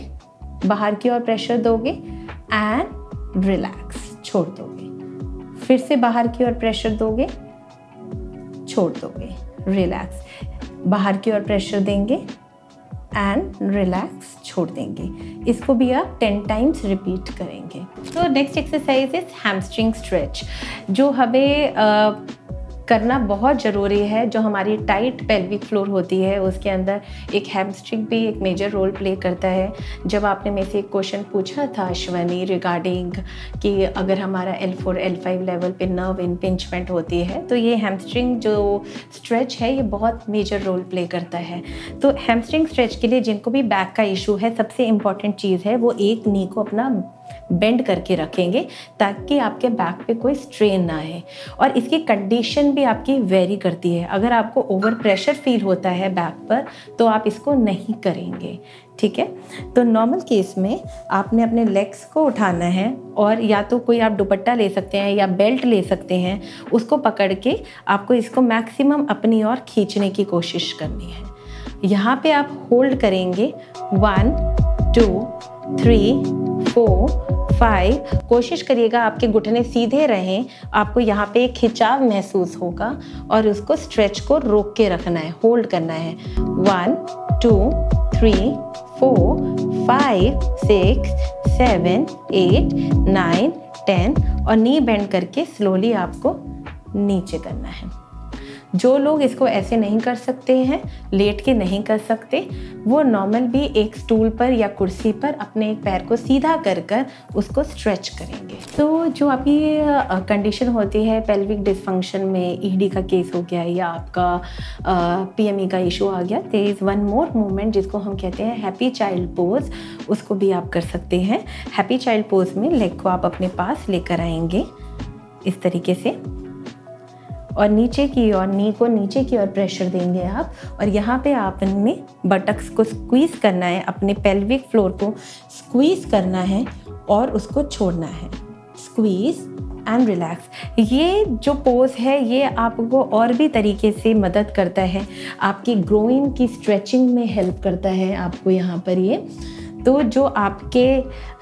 बाहर की ओर प्रेशर दोगे एंड रिलैक्स छोड़ दोगे, फिर से बाहर की ओर प्रेशर दोगे, छोड़ दोगे, रिलैक्स, बाहर की ओर प्रेशर देंगे एंड रिलैक्स छोड़ देंगे। इसको भी आप 10 टाइम्स रिपीट करेंगे। तो next exercise is hamstring stretch, जो हमें करना बहुत ज़रूरी है। जो हमारी टाइट पेल्विक फ्लोर होती है, उसके अंदर एक हैमस्ट्रिंग भी एक मेजर रोल प्ले करता है। जब आपने मेरे से एक क्वेश्चन पूछा था अश्वनी रिगार्डिंग कि अगर हमारा L4 L5 लेवल पे नर्व इम्पिंचमेंट होती है, तो ये हैमस्ट्रिंग जो स्ट्रेच है, ये बहुत मेजर रोल प्ले करता है। तो हैमस्ट्रिंग स्ट्रेच के लिए जिनको भी बैक का इशू है, सबसे इम्पॉर्टेंट चीज़ है वो एक नी को अपना बेंड करके रखेंगे ताकि आपके बैक पे कोई स्ट्रेन ना आए। और इसकी कंडीशन भी आपकी वेरी करती है। अगर आपको ओवर प्रेशर फील होता है बैक पर, तो आप इसको नहीं करेंगे, ठीक है। तो नॉर्मल केस में आपने अपने लेग्स को उठाना है और या तो कोई आप दुपट्टा ले सकते हैं या बेल्ट ले सकते हैं, उसको पकड़ के आपको इसको मैक्सिमम अपनी ओर खींचने की कोशिश करनी है। यहाँ पे आप होल्ड करेंगे 1 2 3 4 5। कोशिश करिएगा आपके घुटने सीधे रहें, आपको यहाँ पे एक खिंचाव महसूस होगा और उसको स्ट्रेच को रोक के रखना है, होल्ड करना है। 1 2 3, 4, 5, 6, 7, 8, 9, 10 और नी बेंड करके स्लोली आपको नीचे करना है। जो लोग इसको ऐसे नहीं कर सकते हैं, लेट के नहीं कर सकते, वो नॉर्मल भी एक स्टूल पर या कुर्सी पर अपने एक पैर को सीधा कर कर उसको स्ट्रेच करेंगे। तो जो आपकी कंडीशन होती है पेल्विक डिसफंक्शन में, ईडी का केस हो गया या आपका पीएमई का इशू आ गया, there is one more movement जिसको हम कहते हैं हैप्पी चाइल्ड पोज, उसको भी आप कर सकते हैं। हैप्पी चाइल्ड पोज में लेग को आप अपने पास लेकर आएंगे इस तरीके से और नीचे की ओर, नी को नीचे की ओर प्रेशर देंगे आप, और यहाँ पे आपने बटक्स को स्क्वीज़ करना है, अपने पेल्विक फ्लोर को स्क्वीज़ करना है और उसको छोड़ना है। Squeeze and relax. ये जो पोज है ये आपको और भी तरीके से मदद करता है, आपकी ग्रोइन की स्ट्रेचिंग में हेल्प करता है आपको यहाँ पर ये। तो जो आपके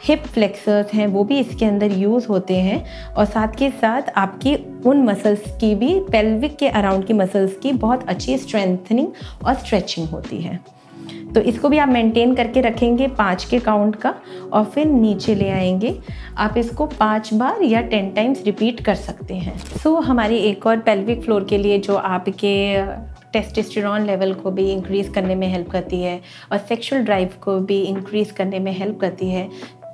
हिप फ्लेक्सर्स हैं वो भी इसके अंदर यूज़ होते हैं और साथ के साथ आपकी उन मसल्स की भी, पेल्विक के अराउंड की मसल्स की बहुत अच्छी स्ट्रेंथनिंग और स्ट्रेचिंग होती है। तो इसको भी आप मेंटेन करके रखेंगे 5 के काउंट का और फिर नीचे ले आएंगे। आप इसको 5 बार या 10 टाइम्स रिपीट कर सकते हैं। सो हमारी एक और पेल्विक फ्लोर के लिए जो आपके टेस्टोस्टेरोन लेवल को भी इंक्रीज़ करने में हेल्प करती है और सेक्सुअल ड्राइव को भी इंक्रीज़ करने में हेल्प करती है,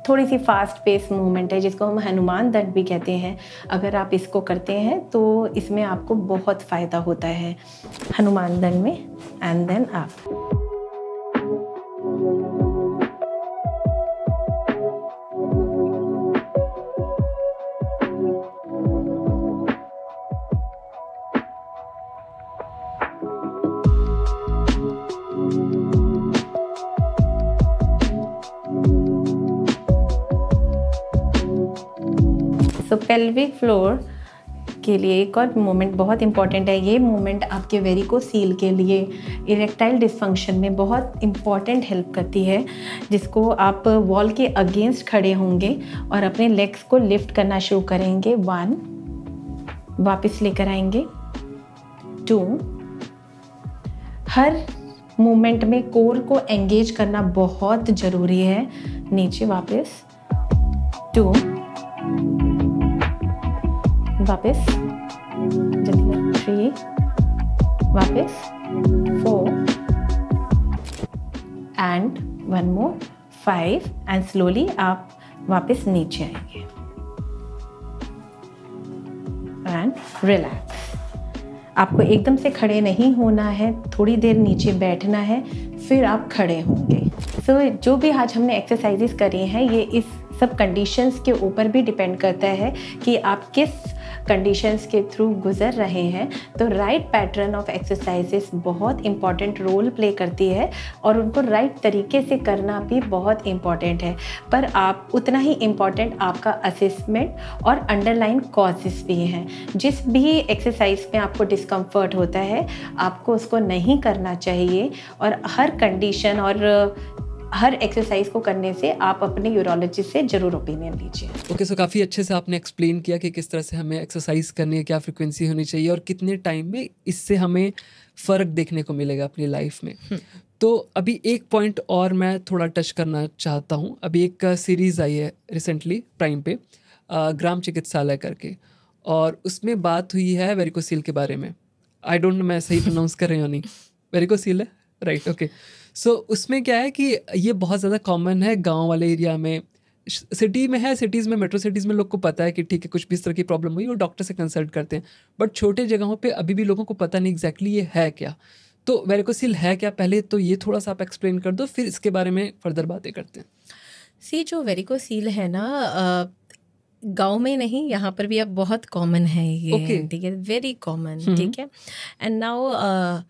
थोड़ी सी फास्ट पेस मूवमेंट है जिसको हम हनुमान दंड भी कहते हैं। अगर आप इसको करते हैं तो इसमें आपको बहुत फ़ायदा होता है हनुमान दंड में। एंड देन आप पेल्विक फ्लोर के लिए एक और मूवमेंट बहुत इंपॉर्टेंट है। ये मूवमेंट आपके वेरिकोसील के लिए, इरेक्टाइल डिसफंक्शन में बहुत इंपॉर्टेंट हेल्प करती है, जिसको आप वॉल के अगेंस्ट खड़े होंगे और अपने लेग्स को लिफ्ट करना शुरू करेंगे। 1, वापस लेकर आएंगे। 2, हर मूवमेंट में कोर को एंगेज करना बहुत ज़रूरी है। नीचे वापस 2, वापस 3, वापस 4 एंड 1 मोर 5 एंड स्लोली आप वापस नीचे आएंगे एंड रिलैक्स। आपको एकदम से खड़े नहीं होना है, थोड़ी देर नीचे बैठना है, फिर आप खड़े होंगे। सो जो भी आज हमने एक्सरसाइजेस करी हैं ये इस सब कंडीशंस के ऊपर भी डिपेंड करता है कि आप किस कंडीशंस के थ्रू गुजर रहे हैं। तो राइट पैटर्न ऑफ एक्सरसाइजेस बहुत इंपॉर्टेंट रोल प्ले करती है और उनको राइट तरीके से करना भी बहुत इंपॉर्टेंट है। पर आप उतना ही इम्पॉर्टेंट आपका असेसमेंट और अंडरलाइन कॉजेस भी हैं। जिस भी एक्सरसाइज में आपको डिस्कम्फर्ट होता है आपको उसको नहीं करना चाहिए और हर कंडीशन और हर एक्सरसाइज को करने से आप अपने यूरोलॉजिस्ट से ज़रूर ओपिनियन लीजिए। ओके, सो काफ़ी अच्छे से आपने एक्सप्लेन किया कि किस तरह से हमें एक्सरसाइज करनी है, क्या फ्रिक्वेंसी होनी चाहिए और कितने टाइम में इससे हमें फ़र्क देखने को मिलेगा अपनी लाइफ में। तो अभी एक पॉइंट और मैं थोड़ा टच करना चाहता हूँ। अभी एक सीरीज़ आई है रिसेंटली प्राइम पे, ग्राम चिकित्सालय करके, और उसमें बात हुई है वेरिकोसील के बारे में। आई डोंट नो मैं सही प्रोनाउंस कर रही हूँ नहीं, वेरिकोसील है राइट? ओके। सो उसमें क्या है कि ये बहुत ज़्यादा कॉमन है गांव वाले एरिया में, सिटी में है, सिटीज़ में, मेट्रो सिटीज़ में लोग को पता है कि ठीक है कुछ भी इस तरह की प्रॉब्लम हुई और डॉक्टर से कंसल्ट करते हैं। बट छोटे जगहों पे अभी भी लोगों को पता नहीं एग्जैक्टली ये है क्या। तो वेरिकोसील है क्या, पहले तो ये थोड़ा सा आप एक्सप्लेन कर दो, फिर इसके बारे में फर्दर बातें करते हैं। जो वेरिकोसील है ना, गांव में नहीं, यहाँ पर भी अब बहुत कॉमन है ये, ठीक है, वेरी कॉमन, ठीक है। And now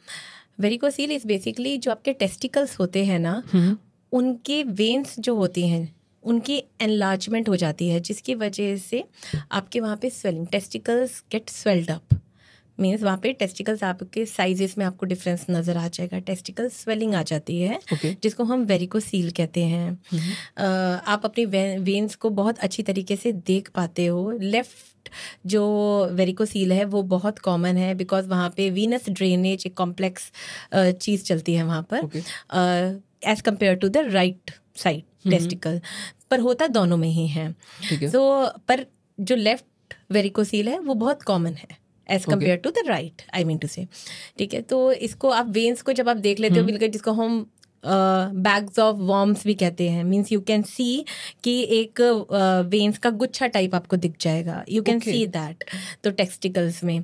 varicocele is basically जो आपके टेस्टिकल्स होते हैं ना, उनके वेन्स जो होती हैं उनकी एनलार्जमेंट हो जाती है, जिसकी वजह से आपके वहाँ पे swelling, testicles get swelled up, means वहाँ पे टेस्टिकल्स आपके साइजेस में आपको डिफरेंस नज़र आ जाएगा, टेस्टिकल स्वेलिंग आ जाती है, जिसको हम वेरिकोसील कहते हैं। आप अपनी वेन्स को बहुत अच्छी तरीके से देख पाते हो। लेफ्ट जो वेरिकोसील है वो बहुत कॉमन है बिकॉज वहाँ पे वीनस ड्रेनेज एक कॉम्प्लेक्स चीज़ चलती है वहाँ पर। As compare to the right side testicle, पर होता दोनों में ही है। सो पर जो लेफ्ट वेरिकोसील है वो बहुत कॉमन है as compare to the right, I mean to say, ठीक है। तो इसको आप वेन्स को जब आप देख लेते हो बिल्कुल, जिसको हम बैग्स ऑफ वॉर्म्स भी कहते हैं, मीन्स यू कैन सी कि एक वेन्स का गुच्छा टाइप आपको दिख जाएगा, यू कैन सी दैट। तो टेस्टिकल्स में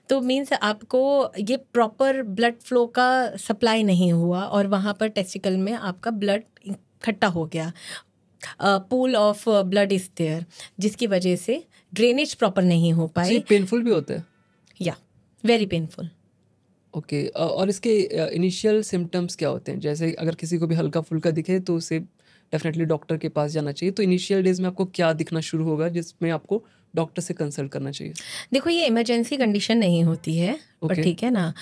तो मीन्स आपको ये प्रॉपर ब्लड फ्लो का सप्लाई नहीं हुआ और वहाँ पर टेस्टिकल में आपका ब्लड इकट्ठा हो गया, pool of blood is there, जिसकी वजह से ड्रेनेज प्रॉपर नहीं हो पाई। पेनफुल भी होता है? या वेरी पेनफुल। ओके और इसके इनिशियल सिम्टम्स क्या होते हैं? जैसे अगर किसी को भी हल्का फुल्का दिखे तो उसे डेफिनेटली डॉक्टर के पास जाना चाहिए। तो इनिशियल डेज में आपको क्या दिखना शुरू होगा जिसमें आपको डॉक्टर से कंसल्ट करना चाहिए? देखो ये इमरजेंसी कंडीशन नहीं होती है, पर ठीक है ना,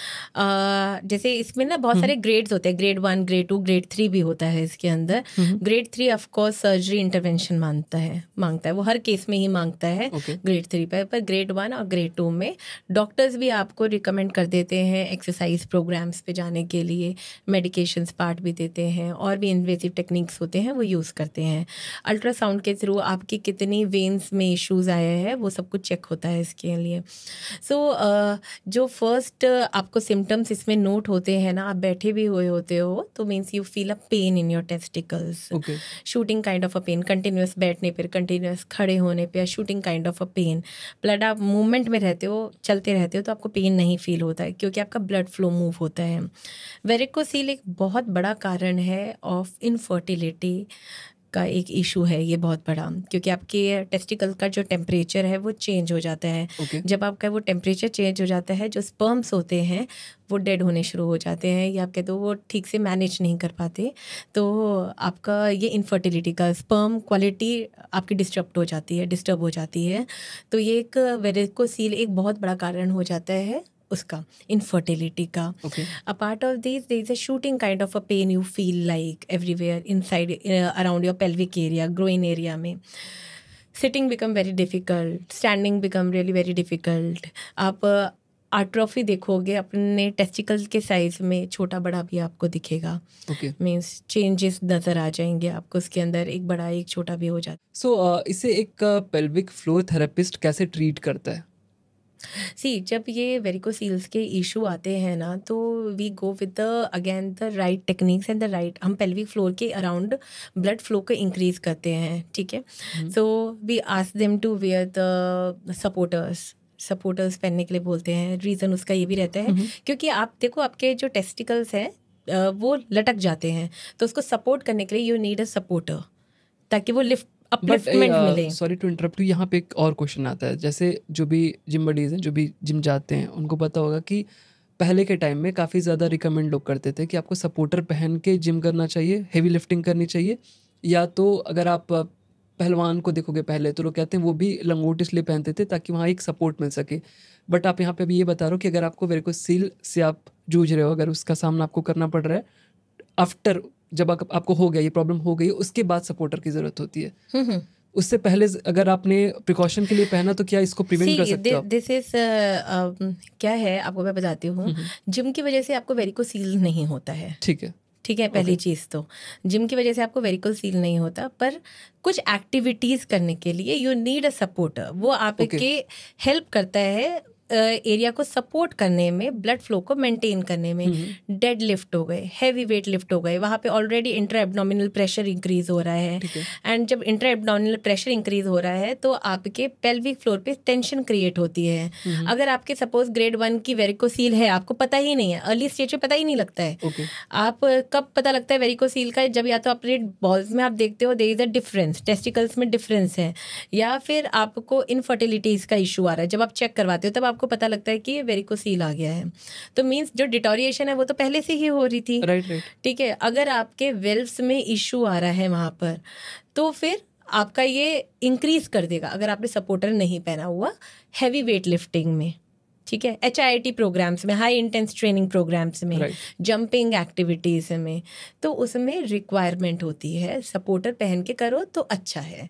जैसे इसमें ना बहुत सारे ग्रेड्स होते हैं, ग्रेड 1, ग्रेड 2, ग्रेड 3 भी होता है इसके अंदर। Grade 3 of course surgery intervention मांगता है, वो हर केस में ही मांगता है ग्रेड 3 पर ग्रेड 1 और ग्रेड 2 में डॉक्टर्स भी आपको रिकमेंड कर देते हैं एक्सरसाइज प्रोग्राम्स पे जाने के लिए, मेडिकेशंस पार्ट भी देते हैं, और भी इन्वेसिव टेक्निक्स होते हैं वो यूज़ करते हैं। अल्ट्रासाउंड के थ्रू आपकी कितनी वेन्स में इश्यूज़ आए हैं वो सब कुछ चेक होता है इसके लिए। सो जो फर्स्ट आपको सिम्टम्स इसमें नोट होते हैं ना, आप बैठे भी हुए होते हो तो means you feel a pain in your testicles, shooting kind of a pain, continuous बैठने पर, कंटिन्यूस खड़े होने पर, shooting kind of a pain. Blood आप मूवमेंट में रहते हो, चलते रहते हो, तो आपको पेन नहीं फील होता है क्योंकि आपका ब्लड फ्लो मूव होता है। वेरिकोसील एक बहुत बड़ा कारण है ऑफ इनफर्टिलिटी का, एक इशू है ये बहुत बड़ा, क्योंकि आपके टेस्टिकल का जो टेम्परेचर है वो चेंज हो जाता है। जब आपका वो टेम्परेचर चेंज हो जाता है, जो स्पर्म्स होते हैं वो डेड होने शुरू हो जाते हैं, या आप कहते हो वो ठीक से मैनेज नहीं कर पाते, तो आपका ये इनफर्टिलिटी का स्पर्म क्वालिटी आपकी डिस्टर्ब हो जाती है। तो ये एक वेरिकोसील एक बहुत बड़ा कारण हो जाता है उसका, इनफर्टिलिटी का। Apart of this there is a shooting kind of a pain you feel like everywhere inside around your pelvic area, groin area में। Sitting become very difficult, standing become really very difficult. आप atrophy देखोगे अपने testicle के size में, छोटा बड़ा भी आपको दिखेगा, मीन्स चेंजेस नज़र आ जाएंगे आपको उसके अंदर, एक बड़ा एक छोटा भी हो जाता है। सो इसे एक पेल्विक फ्लोर थेरेपिस्ट कैसे ट्रीट करता है? जब ये वेरिकोसील्स के इशू आते हैं ना, तो we go with the again the right techniques and the right, हम पेल्विक फ्लोर के अराउंड ब्लड फ्लो को इंक्रीज करते हैं, ठीक है। So we ask them to wear the supporters पहनने के लिए बोलते हैं। रीज़न उसका ये भी रहता है क्योंकि आप देखो आपके जो टेस्टिकल्स हैं वो लटक जाते हैं, तो उसको सपोर्ट करने के लिए यू नीड अ सपोर्टर, ताकि वो अपलिफ्टमेंट मिले। सॉरी टू इंटरप्ट, यहाँ पे एक और क्वेश्चन आता है। जैसे जो भी जिम बडीज़ हैं, जो भी जिम जाते हैं, उनको पता होगा कि पहले के टाइम में काफ़ी ज़्यादा रिकमेंड लोग करते थे कि आपको सपोर्टर पहन के जिम करना चाहिए, हेवी लिफ्टिंग करनी चाहिए, या तो अगर आप पहलवान को देखोगे पहले तो लोग कहते हैं वो भी लंगोट इसलिए पहनते थे ताकि वहाँ एक सपोर्ट मिल सके। बट आप यहाँ पे अभी ये बता रहे हो कि अगर आपको वेरिकोसील से आप जूझ रहे हो, अगर उसका सामना आपको करना पड़ रहा है, आफ्टर जब आपको हो गया, ये प्रॉब्लम हो गई, उसके बाद सपोर्टर की ज़रूरत होती है। उससे पहले अगर आपने प्रिकॉशन के लिए पहना तो क्या इसको प्रिवेंट कर सकते हो? दिस इज क्या है, आपको मैं बताती हूँ। जिम की वजह से आपको वेरिकोसील नहीं होता है, ठीक है। पहली चीज़ तो जिम की वजह से आपको वेरिकोसील नहीं होता, पर कुछ एक्टिविटीज़ करने के लिए यू नीड अ सपोर्टर। वो आपके हेल्प करता है एरिया को सपोर्ट करने में, ब्लड फ्लो को मेंटेन करने में। डेड लिफ्ट हो गए, हैवी वेट लिफ्ट हो गए, वहाँ पे already intra abdominal pressure increase हो रहा है, एंड जब इंट्रा एब्डोमिनल प्रेशर इंक्रीज हो रहा है तो आपके पेल्विक फ्लोर पे टेंशन क्रिएट होती है। अगर आपके सपोज ग्रेड 1 की वेरिकोसील है, आपको पता ही नहीं है, अर्ली स्टेज में पता ही नहीं लगता है। आप कब पता लगता है वेरिकोसील का? जब या तो अपने बॉल्स में आप देखते हो there is a difference, testicles में डिफरेंस है, या फिर आपको इनफर्टिलिटीज का इशू आ रहा है। जब आप चेक करवाते हो तब आपको पता लगता है कि ये वेरिकोसील आ गया है। तो मींस जो डिटोरिएशन है वो तो पहले से ही हो रही थी, ठीक है। अगर आपके वेल्व्स में इशू आ रहा है वहां पर, तो फिर आपका ये इंक्रीज कर देगा अगर आपने सपोर्टर नहीं पहना हुआ हैवी वेट लिफ्टिंग में, ठीक है, HIIT प्रोग्राम्स में, हाई इंटेंस ट्रेनिंग प्रोग्राम्स में, जंपिंग एक्टिविटीज़ में, तो उसमें रिक्वायरमेंट होती है सपोर्टर पहन के करो तो अच्छा है।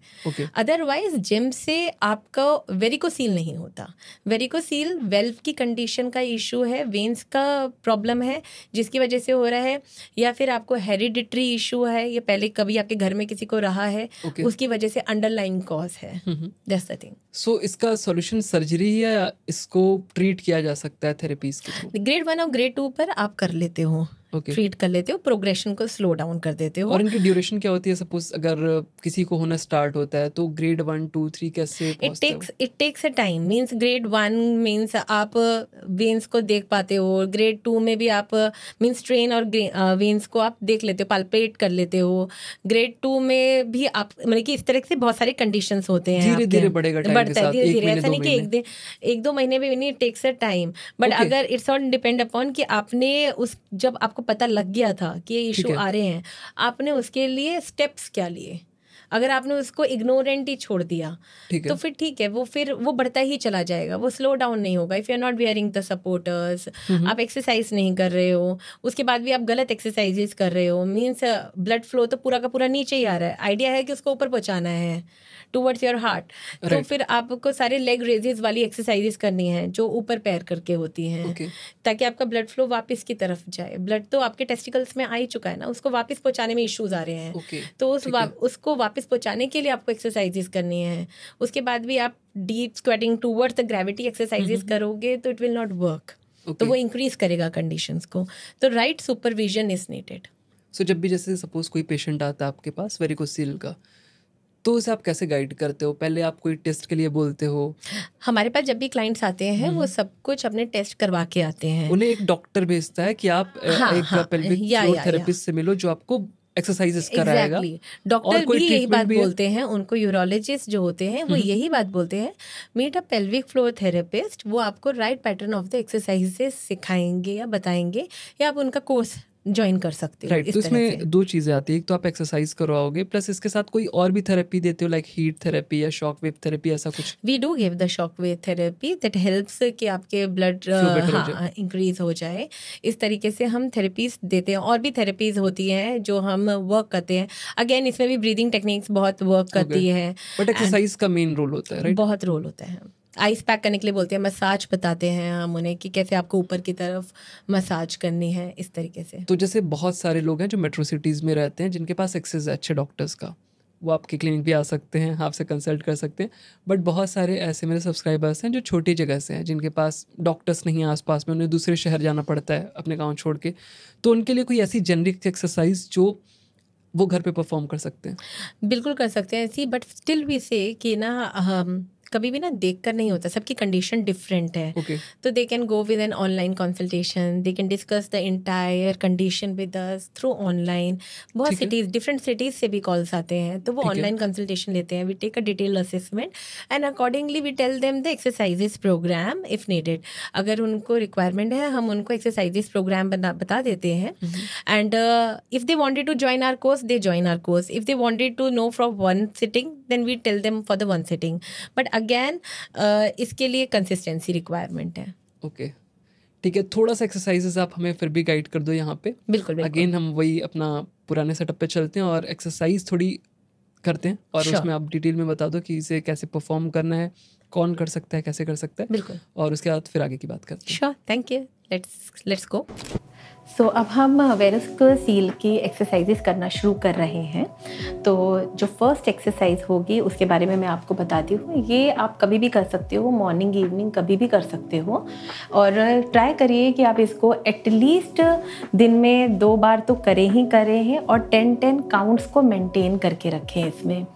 अदरवाइज जिम से आपका वेरिकोसील नहीं होता। वेरिकोसील वेल्व की कंडीशन का इशू है, वेन्स का प्रॉब्लम है जिसकी वजह से हो रहा है, या फिर आपको हेरिडिटरी इशू है, या पहले कभी आपके घर में किसी को रहा है, उसकी वजह से अंडरलाइंग कॉज है। That's the thing. सो इसका सॉल्यूशन सर्जरी है या इसको ट्रीट किया जा सकता है थेरेपीज के थ्रू? ग्रेड 1 और ग्रेड 2 पर आप कर लेते हो, ट्रीट कर लेते हो, प्रोग्रेशन को स्लो डाउन कर देते हो। और इनकी ड्यूरेशन क्या होती है? सपोज अगर किसी को होना स्टार्ट होता है तो ग्रेड 1, 2, 3 कैसे? It takes a time. Means grade 1 means आप वेन्स को देख पाते हो, ग्रेड 2 में भी आप मीन्स ट्रेन और वेन्स को आप देख लेते हो, पाल्पेट कर लेते हो। ग्रेड 2 में भी आप मतलब कि इस तरह से बहुत सारे कंडीशंस होते हैं, धीरे धीरे बढ़ेगा, बढ़ता है धीरे धीरे, ऐसा नहीं कि एक दो महीने में नहीं, टेक्स अ टाइम। बट अगर इट्स ऑल डिपेंड अपॉन कि आपने उस जब आपको पता लग गया था कि ये इशू आ रहे हैं, आपने उसके लिए स्टेप्स क्या लिए। अगर आपने उसको इग्नोरेंट ही छोड़ दिया तो फिर ठीक है, वो बढ़ता ही चला जाएगा, वो स्लो डाउन नहीं होगा। If you are not wearing the supporters, आप एक्सरसाइज नहीं कर रहे हो, उसके बाद भी आप गलत एक्सरसाइजेस कर रहे हो, मीन्स ब्लड फ्लो तो पूरा का पूरा नीचे ही आ रहा है। आइडिया है कि उसको ऊपर पहुंचाना है टूवर्ड्स योर हार्ट, तो फिर आपको सारे लेग रेजेस वाली एक्सरसाइजेस करनी है जो ऊपर पैर करके होती हैं, ताकि आपका ब्लड फ्लो वापस की तरफ जाए। ब्लड तो आपके टेस्टिकल्स में आ ही चुका है ना, उसको वापस पहुंचाने में इश्यूज आ रहे हैं, तो उसको वापस पहुंचाने के लिए आपको एक्सरसाइजेस करनी है। उसके बाद भी आप deep squatting towards the gravity exercises करोगे तो इट विल नॉट वर्क, तो वो इंक्रीज करेगा कंडीशंस को। तो राइट सुपरविजन इज नीडेड। सो जब भी जैसे सपोज कोई पेशेंट आता है आपके पास वेरिकोसील का, तो उसे आप कैसे गाइड करते हो? पहले आप कोई टेस्ट के लिए बोलते हो? हमारे पास जब भी क्लाइंट्स आते हैं वो सब कुछ अपने टेस्ट करवा के आते हैं। उन्हें एक डॉक्टर भेजता है कि आप एक पेल्विक फ्लोर थेरेपिस्ट से मिलो जो आपको एक्सरसाइजेस कराएगा। डॉक्टर भी यही बात बोलते हैं, उनको यूरोलॉजिस्ट जो होते हैं वो यही बात बोलते हैं, meet a pelvic floor therapist. वो आपको right pattern of the exercises सिखाएंगे या बताएंगे, या आप उनका कोर्स ज्वाइन कर सकते हो। राइट, तो इसमें दो चीज़ें आती है, एक तो आप एक्सरसाइज करवाओगे, प्लस इसके साथ कोई और भी थेरेपी देते हो, लाइक हीट थेरेपी या शॉक वेव थेरेपी, ऐसा कुछ? We do give the shock wave therapy that helps कि आपके ब्लड इंक्रीज हो जाए। इस तरीके से हम थेरेपीज देते हैं। और भी थेरेपीज होती हैं जो हम वर्क करते हैं। अगेन इसमें भी ब्रीदिंग टेक्निक्स बहुत वर्क करती है, बट एक्सरसाइज का मेन रोल होता है, राइट? बहुत रोल होता है। आइस पैक करने के लिए बोलते हैं, मसाज बताते हैं हम उन्हें कि कैसे आपको ऊपर की तरफ मसाज करनी है, इस तरीके से। तो जैसे बहुत सारे लोग हैं जो मेट्रो सिटीज़ में रहते हैं जिनके पास एक्सेस है अच्छे डॉक्टर्स का, वो आपके क्लिनिक भी आ सकते हैं, आपसे कंसल्ट कर सकते हैं। बट बहुत सारे ऐसे मेरे सब्सक्राइबर्स हैं जो छोटी जगह से हैं, जिनके पास डॉक्टर्स नहीं है आसपास में, उन्हें दूसरे शहर जाना पड़ता है अपने गाँव छोड़ के। तो उनके लिए कोई ऐसी जेनरिक एक्सरसाइज जो वो घर पे परफॉर्म कर सकते हैं? बिल्कुल कर सकते हैं ऐसी, बट स्टिल वी से कि ना कभी भी ना देख कर नहीं होता, सबकी कंडीशन डिफरेंट है। तो they can go with an online consultation, they can discuss the entire condition with us through online. बहुत सिटीज, डिफरेंट सिटीज से भी कॉल्स आते हैं, तो वो ऑनलाइन कंसल्टेशन लेते हैं। We take a detail assessment and accordingly we tell them the exercises program if needed. अगर उनको रिक्वायरमेंट है हम उनको एक्सरसाइजेस प्रोग्राम बता देते हैं। And if they wanted to join our course, they join our course. If they wanted to know from one sitting, then we tell them for the one sitting. But again इसके लिए consistency requirement है। Okay, ठीक है। थोड़ा सा exercises आप हमें फिर भी गाइड कर दो यहाँ पे। बिल्कुल। अगेन हम वही अपना पुराने सेटअप पे चलते हैं और एक्सरसाइज थोड़ी करते हैं, और उसमें आप डिटेल में बता दो कि इसे कैसे परफॉर्म करना है, कौन कर सकता है, कैसे कर सकता है। बिल्कुल। और उसके बाद फिर आगे की बात करते हैं। Sure, thank you. Let's go. So अब हम वेरिकोसील की एक्सरसाइजेस करना शुरू कर रहे हैं। तो जो फर्स्ट एक्सरसाइज होगी उसके बारे में मैं आपको बताती हूँ। ये आप कभी भी कर सकते हो, मॉर्निंग इवनिंग कभी भी कर सकते हो। और ट्राई करिए कि आप इसको एटलीस्ट दिन में 2 बार तो करें हैं, और 10 काउंट्स को मेंटेन करके रखें इसमें।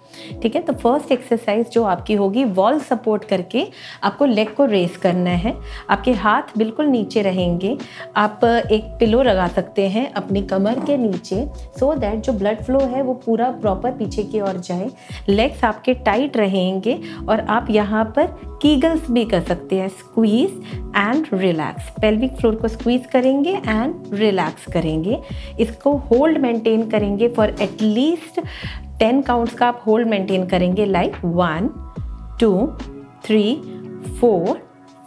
ठीक है, तो फर्स्ट एक्सरसाइज जो आपकी होगी, वॉल सपोर्ट करके आपको लेग को रेस करना है। आपके हाथ बिल्कुल नीचे रहेंगे। आप एक पिलो लगा सकते हैं अपनी कमर के नीचे, सो दैट जो ब्लड फ्लो है वो पूरा प्रॉपर पीछे की ओर जाए। लेग्स आपके टाइट रहेंगे, और आप यहाँ पर कीगल्स भी कर सकते हैं, squeeze and relax. Pelvic floor को स्क्वीज करेंगे एंड रिलैक्स करेंगे। इसको होल्ड मेंटेन करेंगे फॉर एटलीस्ट 10 काउंट्स का आप होल्ड मेंटेन करेंगे, लाइक 1 2 3 4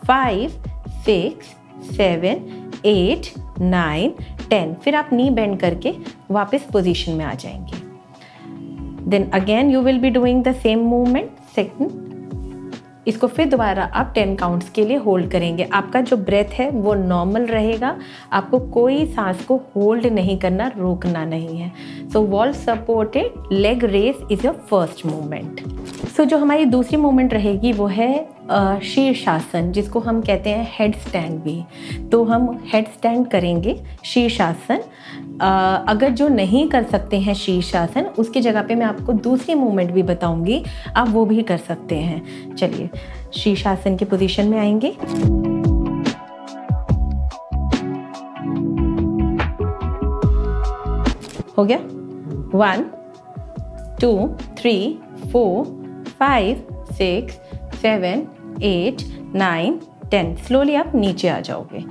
5 6, 7, 8, 9, 10। फिर आप नी बेंड करके वापस पोजीशन में आ जाएंगे। Then again you will be doing the same movement second. इसको फिर दोबारा आप 10 काउंट्स के लिए होल्ड करेंगे। आपका जो ब्रेथ है वो नॉर्मल रहेगा, आपको कोई सांस को होल्ड नहीं करना, रोकना नहीं है। So wall supported leg raise is your first movement. So जो हमारी दूसरी मूवमेंट रहेगी वो है शीर्षासन, जिसको हम कहते हैं हेड स्टैंड भी। तो हम हेड स्टैंड करेंगे शीर्षासन। अगर जो नहीं कर सकते हैं शीर्षासन, उसकी जगह पे मैं आपको दूसरी मूवमेंट भी बताऊंगी, आप वो भी कर सकते हैं। चलिए शीर्षासन की पोजीशन में आएंगे। हो गया 1, 2, 3, 4, 5, 6, 7, 8, 9, 10। स्लोली आप नीचे आ जाओगे।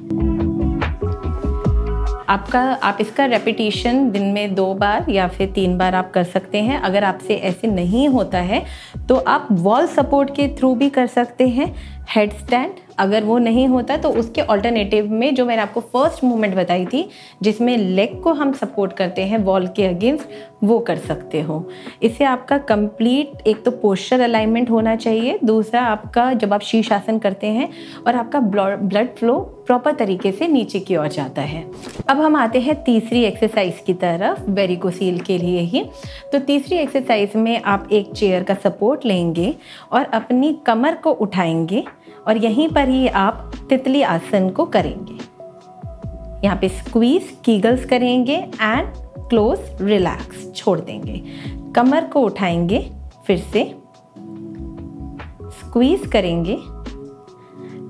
आप इसका रेपिटेशन दिन में 2 बार या फिर 3 बार आप कर सकते हैं। अगर आपसे ऐसे नहीं होता है तो आप वॉल सपोर्ट के थ्रू भी कर सकते हैं हेड स्टैंड। अगर वो नहीं होता तो उसके ऑल्टरनेटिव में जो मैंने आपको फर्स्ट मूवमेंट बताई थी, जिसमें लेग को हम सपोर्ट करते हैं वॉल के अगेंस्ट, वो कर सकते हो। इससे आपका कंप्लीट एक तो पोस्चर अलाइनमेंट होना चाहिए, दूसरा आपका जब आप शीर्षासन करते हैं और आपका ब्लड फ्लो प्रॉपर तरीके से नीचे की ओर जाता है। अब हम आते हैं तीसरी एक्सरसाइज की तरफ, वेरिकोसील के लिए ही। तो तीसरी एक्सरसाइज में आप एक चेयर का सपोर्ट लेंगे और अपनी कमर को उठाएंगे और यहीं पर ही आप तितली आसन को करेंगे। यहाँ पे स्क्वीज कीगल्स करेंगे एंड क्लोज रिलैक्स छोड़ देंगे। कमर को उठाएंगे, फिर से स्क्वीज करेंगे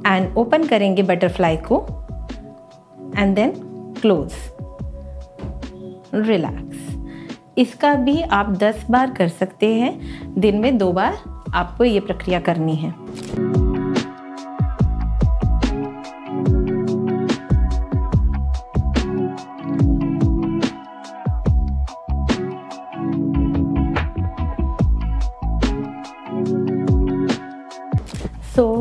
एंड ओपन करेंगे बटरफ्लाई को एंड देन क्लोज रिलैक्स। इसका भी आप 10 बार कर सकते हैं। दिन में 2 बार आपको ये प्रक्रिया करनी है।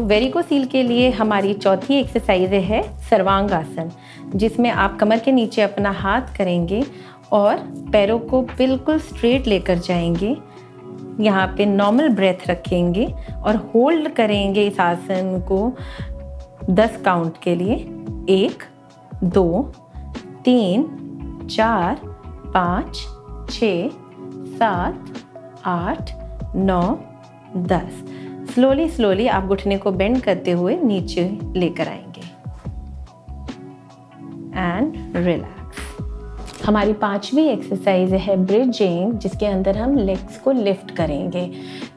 वेरिकोसील के लिए हमारी चौथी एक्सरसाइज है सर्वांगासन, जिसमें आप कमर के नीचे अपना हाथ करेंगे और पैरों को बिल्कुल स्ट्रेट लेकर जाएंगे। यहाँ पे नॉर्मल ब्रेथ रखेंगे और होल्ड करेंगे इस आसन को 10 काउंट के लिए। 1, 2, 3, 4, 5, 6, 7, 8, 9, 10। स्लोली आप घुटने को बेंड करते हुए नीचे लेकर आएंगे एंड रिलैक्स। हमारी 5वीं एक्सरसाइज है ब्रिजिंग, जिसके अंदर हम लेग्स को लिफ्ट करेंगे।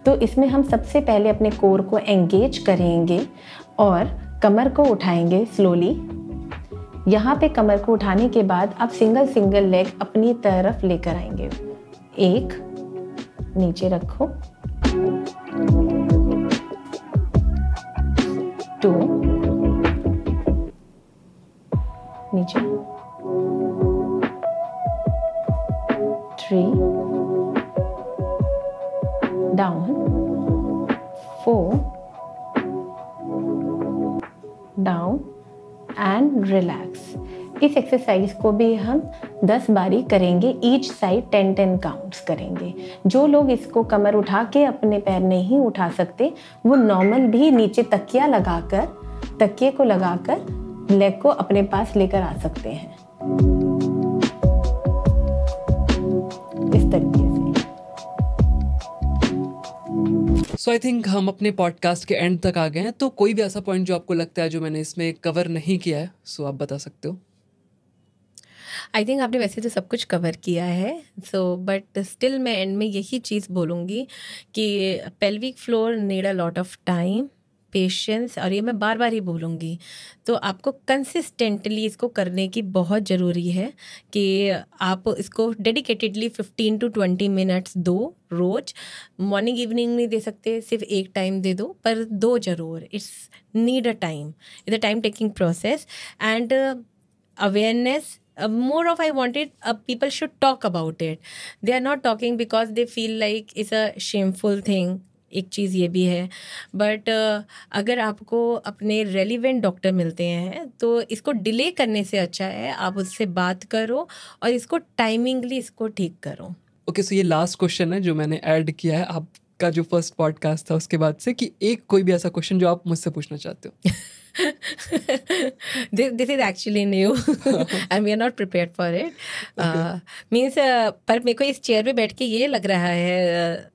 तो इसमें हम सबसे पहले अपने कोर को एंगेज करेंगे और कमर को उठाएंगे स्लोली। यहाँ पे कमर को उठाने के बाद आप सिंगल लेग अपनी तरफ लेकर आएंगे। 1, नीचे रखो, 2, नीचे, 3, डाउन, 4, डाउन एंड रिलैक्स। इस एक्सरसाइज को भी हम 10 बारी करेंगे। ईच साइड 10 काउंट्स करेंगे। जो लोग इसको कमर उठा के अपने पैर नहीं उठा सकते, वो नॉर्मल भी नीचे तकिए को लगाकर लेग को अपने पास लेकर आ सकते हैं इस तरीके से। सो आई थिंक हम अपने पॉडकास्ट के एंड तक आ गए हैं। तो कोई भी ऐसा पॉइंट जो आपको लगता है जो मैंने इसमें कवर नहीं किया है, सो आप बता सकते हो। आई थिंक आपने वैसे तो सब कुछ कवर किया है, बट स्टिल मैं एंड में यही चीज़ बोलूँगी कि pelvic floor need a lot of time, patience, और ये मैं बार बार ही बोलूँगी। तो आपको कंसिस्टेंटली इसको करने की बहुत ज़रूरी है कि आप इसको डेडिकेटेडली 15 to 20 मिनट्स दो रोज़। मॉर्निंग इवनिंग नहीं दे सकते, सिर्फ एक टाइम दे दो, पर 2 ज़रूर। It's need a time, it's a time taking process and awareness. More of I wanted people should talk about it. They are not talking because they feel like it's a shameful thing. एक चीज़ ये भी है। But अगर आपको अपने relevant doctor मिलते हैं तो इसको डिले करने से अच्छा है आप उससे बात करो और इसको टाइमिंगली इसको ठीक करो। ओके, सो ये लास्ट क्वेश्चन है जो मैंने ऐड किया है आपका जो फर्स्ट पॉडकास्ट था उसके बाद से, कि एक कोई भी ऐसा क्वेश्चन जो आप मुझसे पूछना चाहते हो। this is actually new and we are not prepared for it. Means पर मेरे को इस चेयर पे बैठ के ये लग रहा है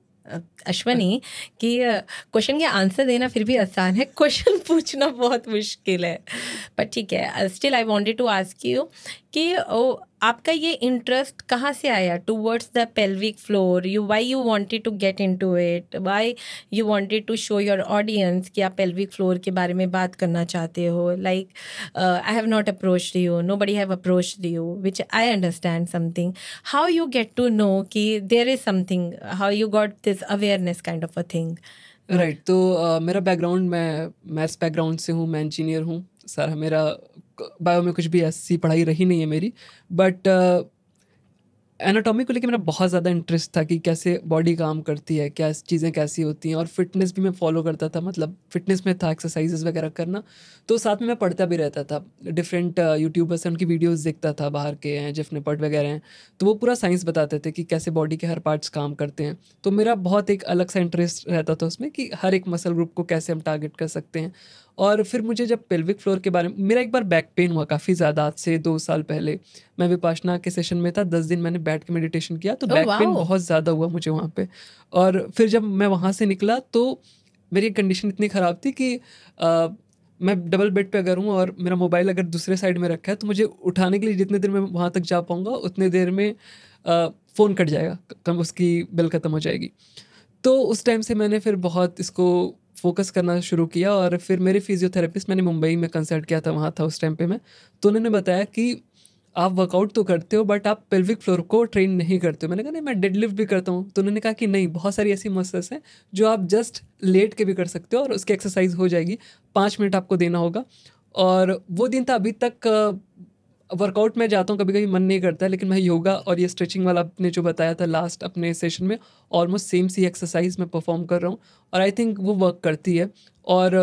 अश्वनी कि क्वेश्चन के आंसर देना फिर भी आसान है, क्वेश्चन पूछना बहुत मुश्किल है। पर ठीक है, still I wanted to ask you कि आपका ये इंटरेस्ट कहाँ से आया towards the pelvic floor? Why you wanted to get into it? Why you wanted to show your audience कि आप पेल्विक फ्लोर के बारे में बात करना चाहते हो? Like I have not approached you, nobody have approached you, which I understand something. How you get to know कि there is something, how you got this awareness kind of a thing? Right, तो मेरा background, मैं maths background से हूँ, मैं engineer हूँ। सारा मेरा बायो में कुछ भी ऐसी पढ़ाई रही नहीं है मेरी, बट एनाटॉमी को लेके मेरा बहुत ज़्यादा इंटरेस्ट था कि कैसे बॉडी काम करती है, क्या चीज़ें कैसी होती हैं, और फिटनेस भी मैं फॉलो करता था, मतलब फिटनेस में था एक्सरसाइजेस वगैरह करना। तो साथ में मैं पढ़ता भी रहता था, डिफरेंट यूट्यूबर्स हैं उनकी वीडियोस देखता था, बाहर के हैं जिफ निपट वगैरह हैं, तो वो पूरा साइंस बताते थे कि कैसे बॉडी के हर पार्ट्स काम करते हैं। तो मेरा बहुत एक अलग सा इंटरेस्ट रहता था उसमें कि हर एक मसल ग्रुप को कैसे हम टारगेट कर सकते हैं। और फिर मुझे जब पेल्विक फ्लोर के बारे में, मेरा एक बार बैक पेन हुआ काफ़ी ज़्यादा, आज से 2 साल पहले। मैं विपाशना के सेशन में था, 10 दिन मैंने बैठ के मेडिटेशन किया, तो बैक पेन बहुत ज़्यादा हुआ मुझे वहाँ पे। और फिर जब मैं वहाँ से निकला तो मेरी कंडीशन इतनी ख़राब थी कि मैं डबल बेड पे अगर हूँ और मेरा मोबाइल अगर दूसरे साइड में रखा है तो मुझे उठाने के लिए जितने देर में वहाँ तक जा पाऊँगा उतने देर में फ़ोन कट जाएगा, कम उसकी बिल ख़त्म हो जाएगी। तो उस टाइम से मैंने फिर बहुत इसको फोकस करना शुरू किया। और फिर मेरे फिजियोथेरेपिस्ट, मैंने मुंबई में कंसल्ट किया था, वहाँ था उस टाइम पे मैं, तो उन्होंने बताया कि आप वर्कआउट तो करते हो बट आप पेल्विक फ्लोर को ट्रेन नहीं करते हो। मैंने कहा नहीं, मैं डेडलिफ्ट भी करता हूँ। तो उन्होंने कहा कि नहीं, बहुत सारी ऐसी मसल्स हैं जो आप जस्ट लेट के भी कर सकते हो और उसकी एक्सरसाइज हो जाएगी, 5 मिनट आपको देना होगा। और वो दिन था, अभी तक वर्कआउट में जाता हूँ, कभी कभी मन नहीं करता है, लेकिन मैं योगा और ये स्ट्रेचिंग वाला आपने जो बताया था लास्ट अपने सेशन में, ऑलमोस्ट सेम सी एक्सरसाइज मैं परफॉर्म कर रहा हूँ और आई थिंक वो वर्क करती है। और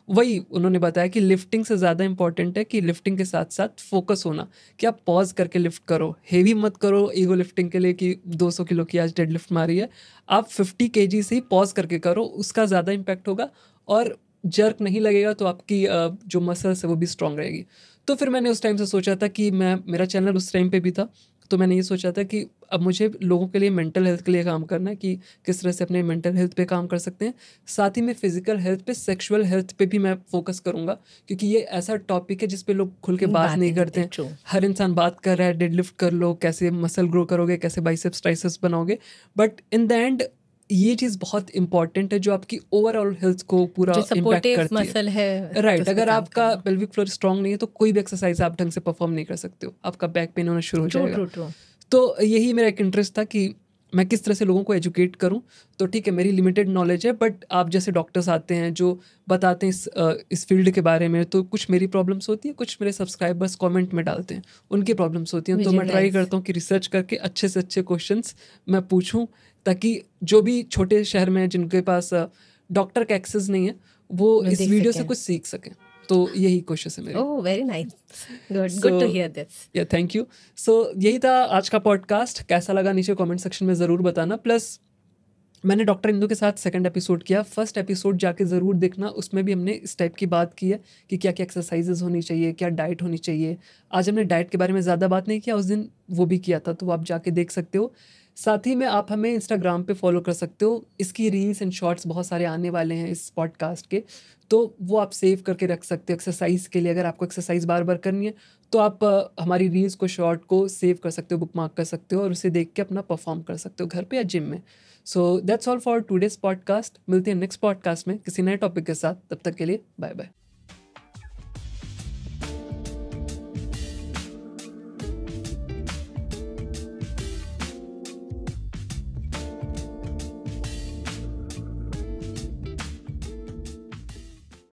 वही उन्होंने बताया कि लिफ्टिंग से ज़्यादा इंपॉर्टेंट है कि लिफ्टिंग के साथ साथ फोकस होना, कि आप पॉज करके लिफ्ट करो, हेवी मत करो ईगो लिफ्टिंग के लिए कि 200 किलो की आज डेड लिफ्ट मारी है। आप 50 kg से ही पॉज करके करो, उसका ज़्यादा इम्पैक्ट होगा और जर्क नहीं लगेगा, तो आपकी जो मसल्स है वो भी स्ट्रांग रहेगी। तो फिर मैंने उस टाइम से सोचा था कि मेरा चैनल उस टाइम पे भी था, तो मैंने ये सोचा था कि अब मुझे लोगों के लिए मेंटल हेल्थ के लिए काम करना है, कि किस तरह से अपने मेंटल हेल्थ पे काम कर सकते हैं। साथ ही में फिजिकल हेल्थ पे, सेक्सुअल हेल्थ पे भी मैं फोकस करूंगा, क्योंकि ये ऐसा टॉपिक है जिस पे लोग खुल के बात नहीं करते हैं। हर इंसान बात कर रहा है, डेडलिफ्ट कर लो, कैसे मसल ग्रो करोगे, कैसे बाइसेप्स ट्राइसेप्स बनाओगे, बट इन द एंड ये चीज़ बहुत इंपॉर्टेंट है जो आपकी ओवरऑल हेल्थ को पूरा इम्पैक्ट करती मसल है। राइट, अगर आपका पेल्विक फ्लोर स्ट्रांग नहीं है तो कोई भी एक्सरसाइज आप ढंग से परफॉर्म नहीं कर सकते हो, आपका बैक पेन होना शुरू हो जाएगा। तो यही मेरा एक इंटरेस्ट था कि मैं किस तरह से लोगों को एजुकेट करूं। तो ठीक है, मेरी लिमिटेड नॉलेज है, बट आप जैसे डॉक्टर्स आते हैं जो बताते हैं इस फील्ड के बारे में, तो कुछ मेरी प्रॉब्लम्स होती है, कुछ मेरे सब्सक्राइबर्स कमेंट में डालते हैं उनकी प्रॉब्लम्स होती हैं। तो मैं ट्राई करता हूँ कि रिसर्च करके अच्छे से अच्छे क्वेश्चंस मैं पूछूं, ताकि जो भी छोटे शहर में जिनके पास डॉक्टर का एक्सेस नहीं है वो इस वीडियो से कुछ सीख सकें। तो यही कोशिश है मेरी। Oh very nice, good to hear this. Yeah thank you. सो यही था आज का पॉडकास्ट, कैसा लगा नीचे कमेंट सेक्शन में ज़रूर बताना। प्लस मैंने डॉक्टर इंदू के साथ 2nd एपिसोड किया, 1st एपिसोड जाके ज़रूर देखना, उसमें भी हमने इस टाइप की बात की है कि क्या क्या एक्सरसाइजेज होनी चाहिए, क्या डाइट होनी चाहिए। आज हमने डाइट के बारे में ज़्यादा बात नहीं किया, उस दिन वो भी किया था, तो आप जाके देख सकते हो। साथ ही में आप हमें इंस्टाग्राम पे फॉलो कर सकते हो, इसकी रील्स एंड शॉर्ट्स बहुत सारे आने वाले हैं इस पॉडकास्ट के, तो वो आप सेव करके रख सकते हो एक्सरसाइज के लिए। अगर आपको एक्सरसाइज बार बार करनी है तो आप हमारी रील्स को, शॉर्ट को सेव कर सकते हो, बुकमार्क कर सकते हो और उसे देख के अपना परफॉर्म कर सकते हो घर पे या जिम में। So that's all for today's podcast. मिलते हैं नेक्स्ट पॉडकास्ट में किसी नए टॉपिक के साथ, तब तक के लिए बाय बाय।